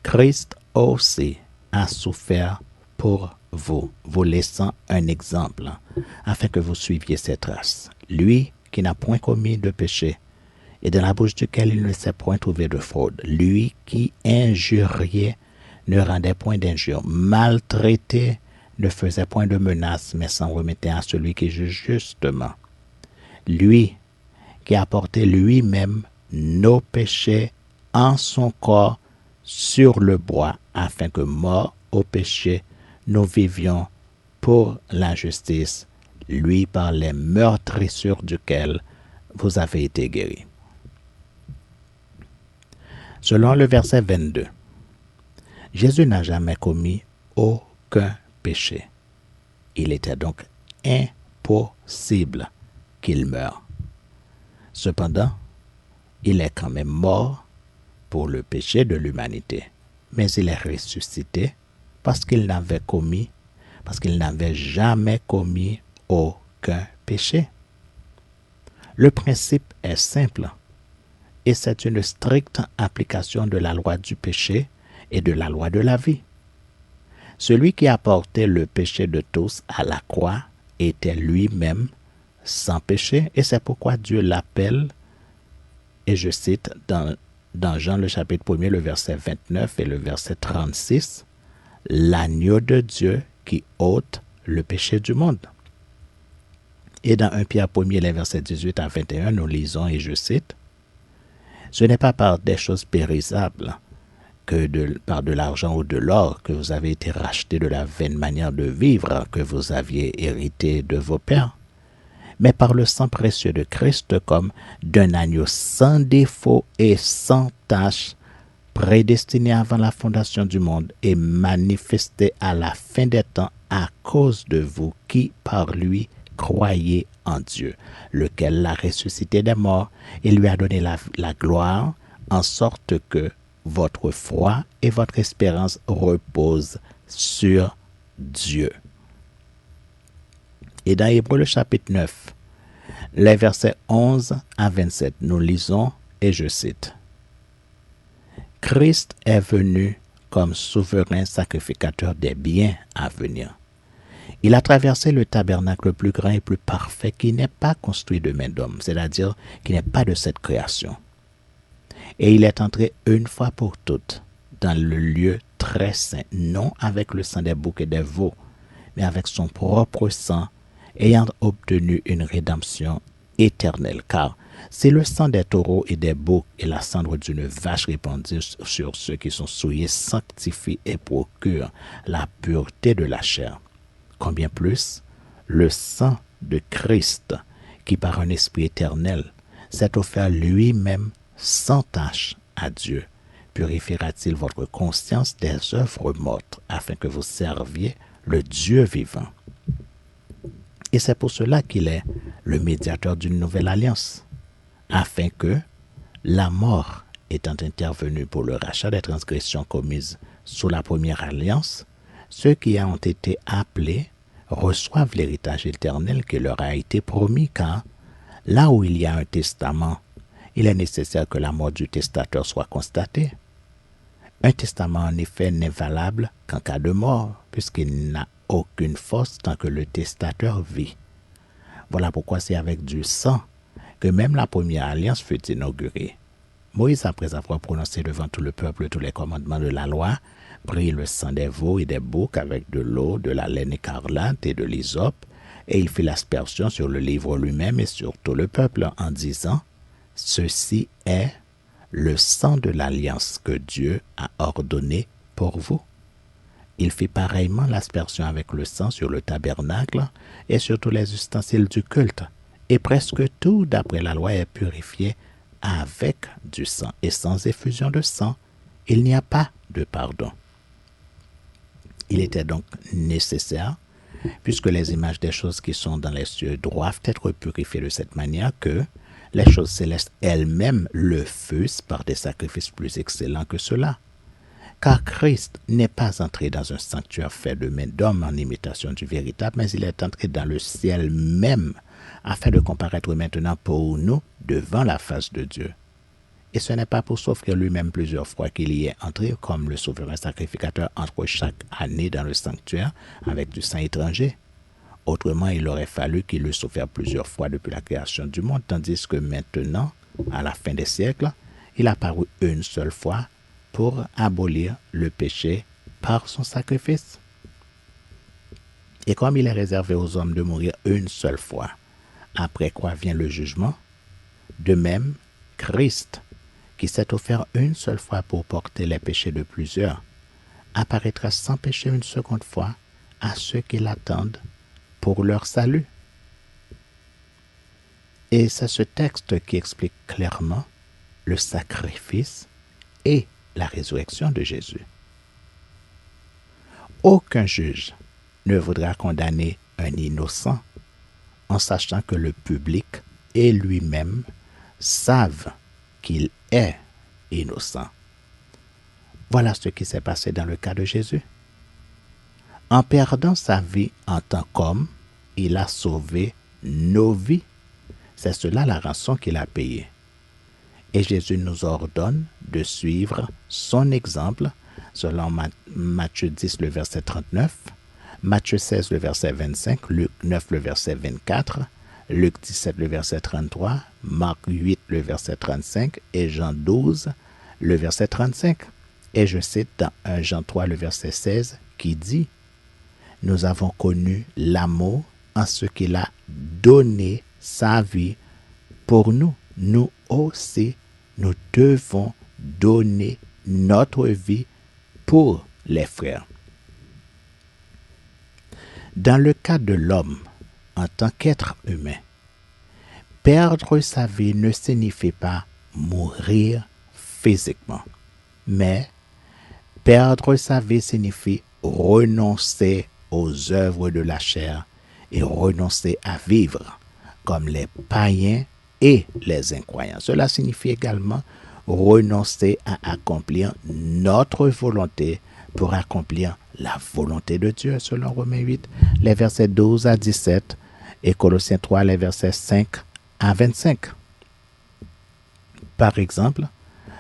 Christ aussi a souffert pour vous, vous laissant un exemple, afin que vous suiviez ses traces. Lui qui n'a point commis de péché, et dans la bouche duquel il ne s'est point trouvé de fraude. Lui qui injuriait ne rendait point d'injure, maltraitait ne faisait point de menaces, mais s'en remettait à celui qui juge justement. Lui qui a porté lui-même nos péchés en son corps sur le bois, afin que, morts au péché, nous vivions pour la justice, lui par les meurtrissures duquel vous avez été guéris. Selon le verset 22, Jésus n'a jamais commis aucun péché. Il était donc impossible qu'il meure. Cependant, il est quand même mort pour le péché de l'humanité, mais il est ressuscité parce qu'il n'avait jamais commis aucun péché. Le principe est simple, et c'est une stricte application de la loi du péché et de la loi de la vie. Celui qui a porté le péché de tous à la croix était lui-même sans péché, et c'est pourquoi Dieu l'appelle, et je cite dans Jean le chapitre 1er, le verset 29 et le verset 36, l'agneau de Dieu qui ôte le péché du monde. Et dans 1 Pierre 1er, les versets 18 à 21, nous lisons, et je cite, ce n'est pas par des choses périssables par de l'argent ou de l'or que vous avez été rachetés de la vaine manière de vivre que vous aviez hérité de vos pères, mais par le sang précieux de Christ comme d'un agneau sans défaut et sans tache, prédestiné avant la fondation du monde et manifesté à la fin des temps à cause de vous qui, par lui, croyez en Dieu, lequel l'a ressuscité des morts et lui a donné la gloire, en sorte que votre foi et votre espérance reposent sur Dieu. Et dans Hébreux le chapitre 9, les versets 11 à 27, nous lisons, et je cite, « Christ est venu comme souverain sacrificateur des biens à venir. Il a traversé le tabernacle plus grand et plus parfait qui n'est pas construit de main d'homme, c'est-à-dire qui n'est pas de cette création. Et il est entré une fois pour toutes dans le lieu très saint, non avec le sang des boucs et des veaux, mais avec son propre sang, ayant obtenu une rédemption éternelle. Car c'est le sang des taureaux et des boucs et la cendre d'une vache répandue sur ceux qui sont souillés sanctifie et procure la pureté de la chair. Combien plus, le sang de Christ, qui par un esprit éternel s'est offert lui-même sans tache à Dieu, purifiera-t-il votre conscience des œuvres mortes, afin que vous serviez le Dieu vivant. Et c'est pour cela qu'il est le médiateur d'une nouvelle alliance, afin que, la mort étant intervenue pour le rachat des transgressions commises sous la première alliance, ceux qui ont été appelés reçoivent l'héritage éternel qui leur a été promis, car là où il y a un testament, il est nécessaire que la mort du testateur soit constatée. Un testament, en effet, n'est valable qu'en cas de mort, puisqu'il n'a aucune force tant que le testateur vit. Voilà pourquoi c'est avec du sang que même la première alliance fut inaugurée. Moïse, après avoir prononcé devant tout le peuple tous les commandements de la loi, prit le sang des veaux et des boucs avec de l'eau, de la laine écarlate et de l'hysope, et il fit l'aspersion sur le livre lui-même et sur tout le peuple en disant « Ceci est le sang de l'alliance que Dieu a ordonné pour vous. » Il fit pareillement l'aspersion avec le sang sur le tabernacle et sur tous les ustensiles du culte, et presque tout, d'après la loi, est purifié avec du sang, et sans effusion de sang, il n'y a pas de pardon. Il était donc nécessaire, puisque les images des choses qui sont dans les cieux doivent être purifiées de cette manière, que les choses célestes elles-mêmes le fussent par des sacrifices plus excellents que cela. Car Christ n'est pas entré dans un sanctuaire fait de main d'homme en imitation du véritable, mais il est entré dans le ciel même, afin de comparaître maintenant pour nous devant la face de Dieu. Et ce n'est pas pour s'offrir lui-même plusieurs fois qu'il y est entré comme le souverain sacrificateur entre chaque année dans le sanctuaire avec du sang étranger. Autrement, il aurait fallu qu'il eût souffert plusieurs fois depuis la création du monde, tandis que maintenant, à la fin des siècles, il a paru une seule fois pour abolir le péché par son sacrifice. Et comme il est réservé aux hommes de mourir une seule fois, après quoi vient le jugement, de même, Christ, qui s'est offert une seule fois pour porter les péchés de plusieurs, apparaîtra sans péché une seconde fois à ceux qui l'attendent pour leur salut. Et c'est ce texte qui explique clairement le sacrifice et la résurrection de Jésus. Aucun juge ne voudra condamner un innocent en sachant que le public et lui-même savent qu'il est innocent. Voilà ce qui s'est passé dans le cas de Jésus. En perdant sa vie en tant qu'homme, il a sauvé nos vies. C'est cela la rançon qu'il a payée. Et Jésus nous ordonne de suivre son exemple selon Matthieu 10, le verset 39, Matthieu 16, le verset 25, Luc 9, le verset 24, Luc 17, le verset 33, Marc 8, le verset 35 et Jean 12, le verset 35. Et je cite dans 1 Jean 3, le verset 16, qui dit « Nous avons connu l'amour en ce qu'il a donné sa vie pour nous. Nous aussi, nous devons donner notre vie pour les frères. » Dans le cas de l'homme, en tant qu'être humain, perdre sa vie ne signifie pas mourir physiquement, mais perdre sa vie signifie renoncer aux œuvres de la chair et renoncer à vivre comme les païens et les incroyants. Cela signifie également renoncer à accomplir notre volonté pour accomplir la volonté de Dieu, selon Romains 8, les versets 12 à 17 et Colossiens 3, les versets 5 à 25. Par exemple,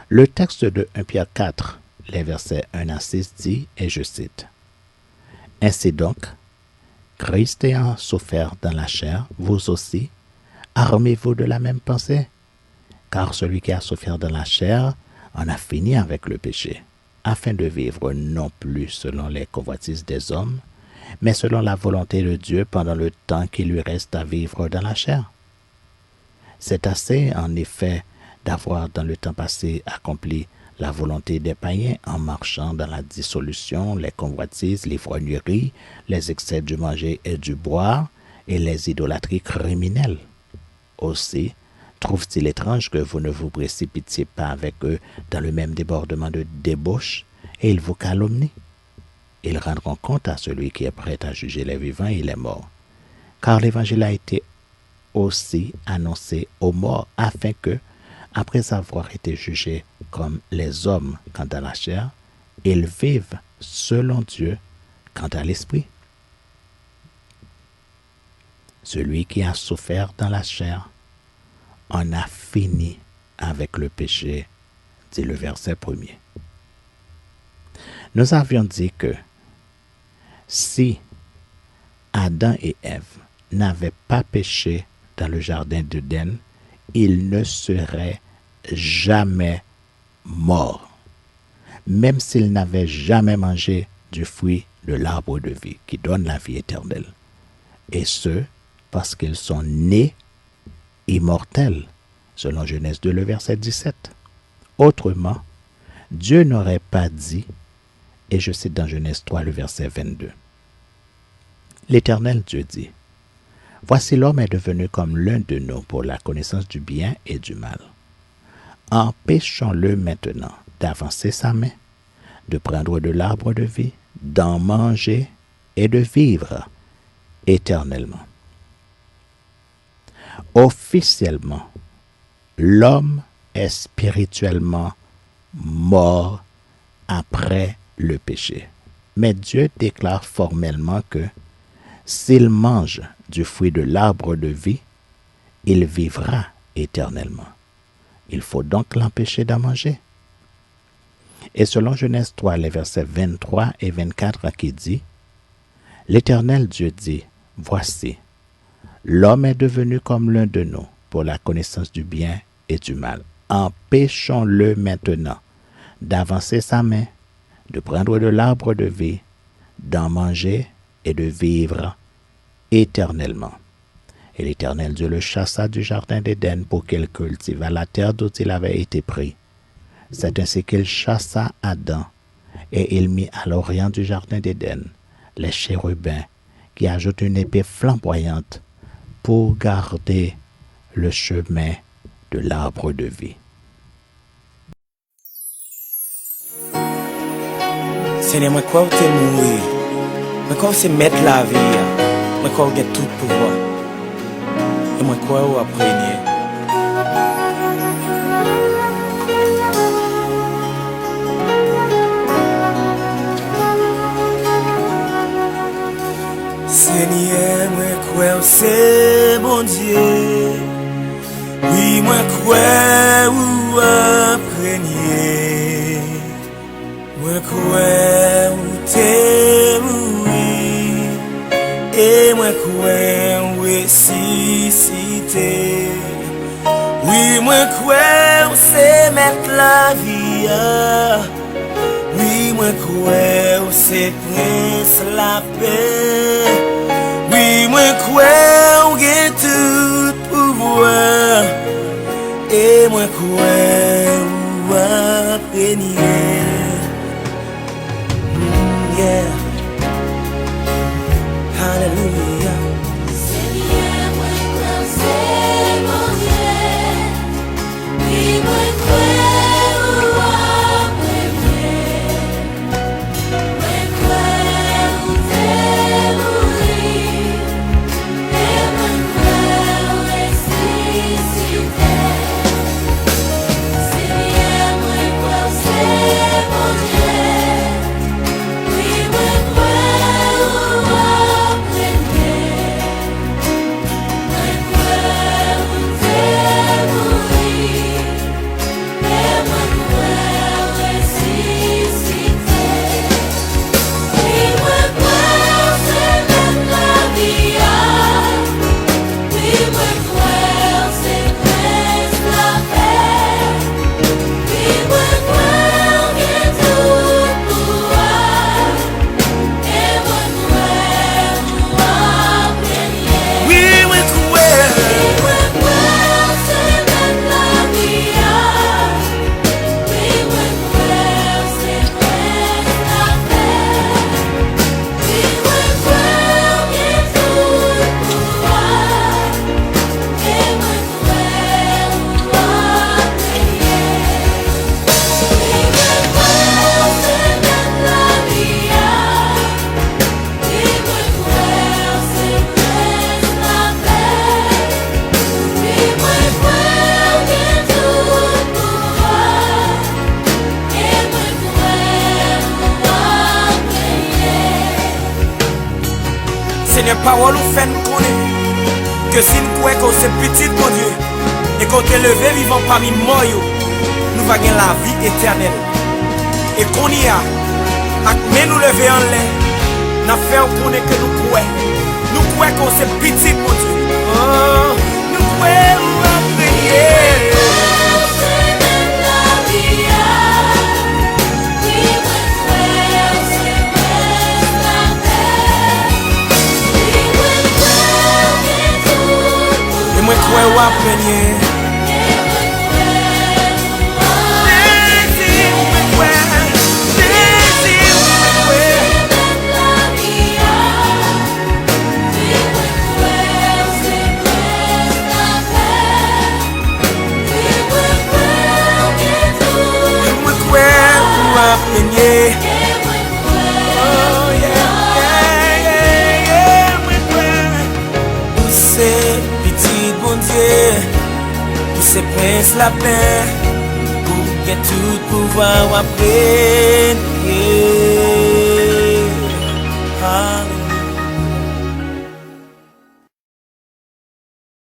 le texte de 1 Pierre 4, les versets 1 à 6 dit, et je cite, « Ainsi donc, Christ ayant souffert dans la chair, vous aussi, armez-vous de la même pensée, car celui qui a souffert dans la chair en a fini avec le péché, afin de vivre non plus selon les convoitises des hommes, mais selon la volonté de Dieu pendant le temps qui lui reste à vivre dans la chair. » C'est assez, en effet, d'avoir dans le temps passé accompli la volonté des païens en marchant dans la dissolution, les convoitises, l'ivrognerie, les excès du manger et du boire et les idolâtries criminelles. Aussi, trouve-t-il étrange que vous ne vous précipitiez pas avec eux dans le même débordement de débauche et ils vous calomnient? Ils rendront compte à celui qui est prêt à juger les vivants et les morts. Car l'évangile a été aussi annoncé aux morts afin que, après avoir été jugés comme les hommes quant à la chair, ils vivent selon Dieu quant à l'esprit. Celui qui a souffert dans la chair en a fini avec le péché, dit le verset 1er. Nous avions dit que si Adam et Ève n'avaient pas péché dans le jardin d'Éden, ils ne seraient jamais morts, même s'ils n'avaient jamais mangé du fruit de l'arbre de vie qui donne la vie éternelle. Et ce, parce qu'ils sont nés immortels, selon Genèse 2, le verset 17. Autrement, Dieu n'aurait pas dit, et je cite dans Genèse 3, le verset 22, « L'Éternel Dieu dit, voici l'homme est devenu comme l'un de nous pour la connaissance du bien et du mal. Empêchons-le maintenant d'avancer sa main, de prendre de l'arbre de vie, d'en manger et de vivre éternellement. » Officiellement, l'homme est spirituellement mort après le péché. Mais Dieu déclare formellement que s'il mange du fruit de l'arbre de vie, il vivra éternellement. Il faut donc l'empêcher d'en manger. Et selon Genèse 3, les versets 23 et 24 qui dit, « L'Éternel Dieu dit, voici, l'homme est devenu comme l'un de nous pour la connaissance du bien et du mal. Empêchons-le maintenant d'avancer sa main, de prendre de l'arbre de vie, d'en manger et de vivre éternellement. » Et l'Éternel Dieu le chassa du jardin d'Éden pour qu'il cultivât la terre d'où il avait été pris. C'est ainsi qu'il chassa Adam, et il mit à l'orient du jardin d'Éden les chérubins qui ajoutent une épée flamboyante pour garder le chemin de l'arbre de vie. Seigneur, moi crois que tu es mourir. Moi crois que c'est mettre la vie. Moi crois que tu as tout pouvoir. Et moi crois que tu apprenez. Seigneur, moi crois que c'est bon Dieu. Oui, moi crois que tu apprenez. Moi crois que t'es mourir. Et moi crois que si vie. Oui, moi crois c'est prince la paix. Oui, moi crois que tout pouvoir. Et moi crois à bénir. Yeah. Hallelujah. Seigneur, moi crois c'est mon Dieu. Oui, moi crois à premier. Moi crois où t'es mourir. Et moi crois ressusciter. Seigneur, moi crois c'est mon Dieu. Oui, moi crois à premier. Moi crois où t'es mourir. Et moi crois ressusciter. Oui, moi crois c'est même la vie. Oui, moi crois c'est presque la paix. Oui, moi crois que tout pouvoir. Et moi crois à premier. Oui, moi crois. Oui, moi crois c'est même la vie. Oui, moi crois c'est presque la paix. Oui, moi crois que tout pouvoir. Et moi crois à premier. Oui, moi crois c'est même la vie. Oui, moi crois c'est presque la paix. Oui, moi crois que tout pouvoir. Et moi crois à premier. Seigneur, parole ou fait nous connaître que si nous croyons que c'est petit mon Dieu et qu'on est levé vivant parmi moi, nous va gagner la vie éternelle. Et qu'on y a, mais nous lever en l'air, n'a fait on connaît que nous croyons. Nous croyons que c'est petit mon Dieu. Oh, nous croyons à prier. C'est même la vie. Oui, moi crois c'est presque la paix. Oui, moi crois que tout Et moi croyons à prier. et moi crois Désir, moi croyons. Désir, moi croyons. c'est même la vie. Oui, moi crois c'est presque la paix. Oui, moi crois que tout Moi croyons à prier. et moi Oh yeah, yeah, yeah, moi croyons. Où c'est petit bon Dieu, où c'est prince la paix, où y a tout pouvoir à prier.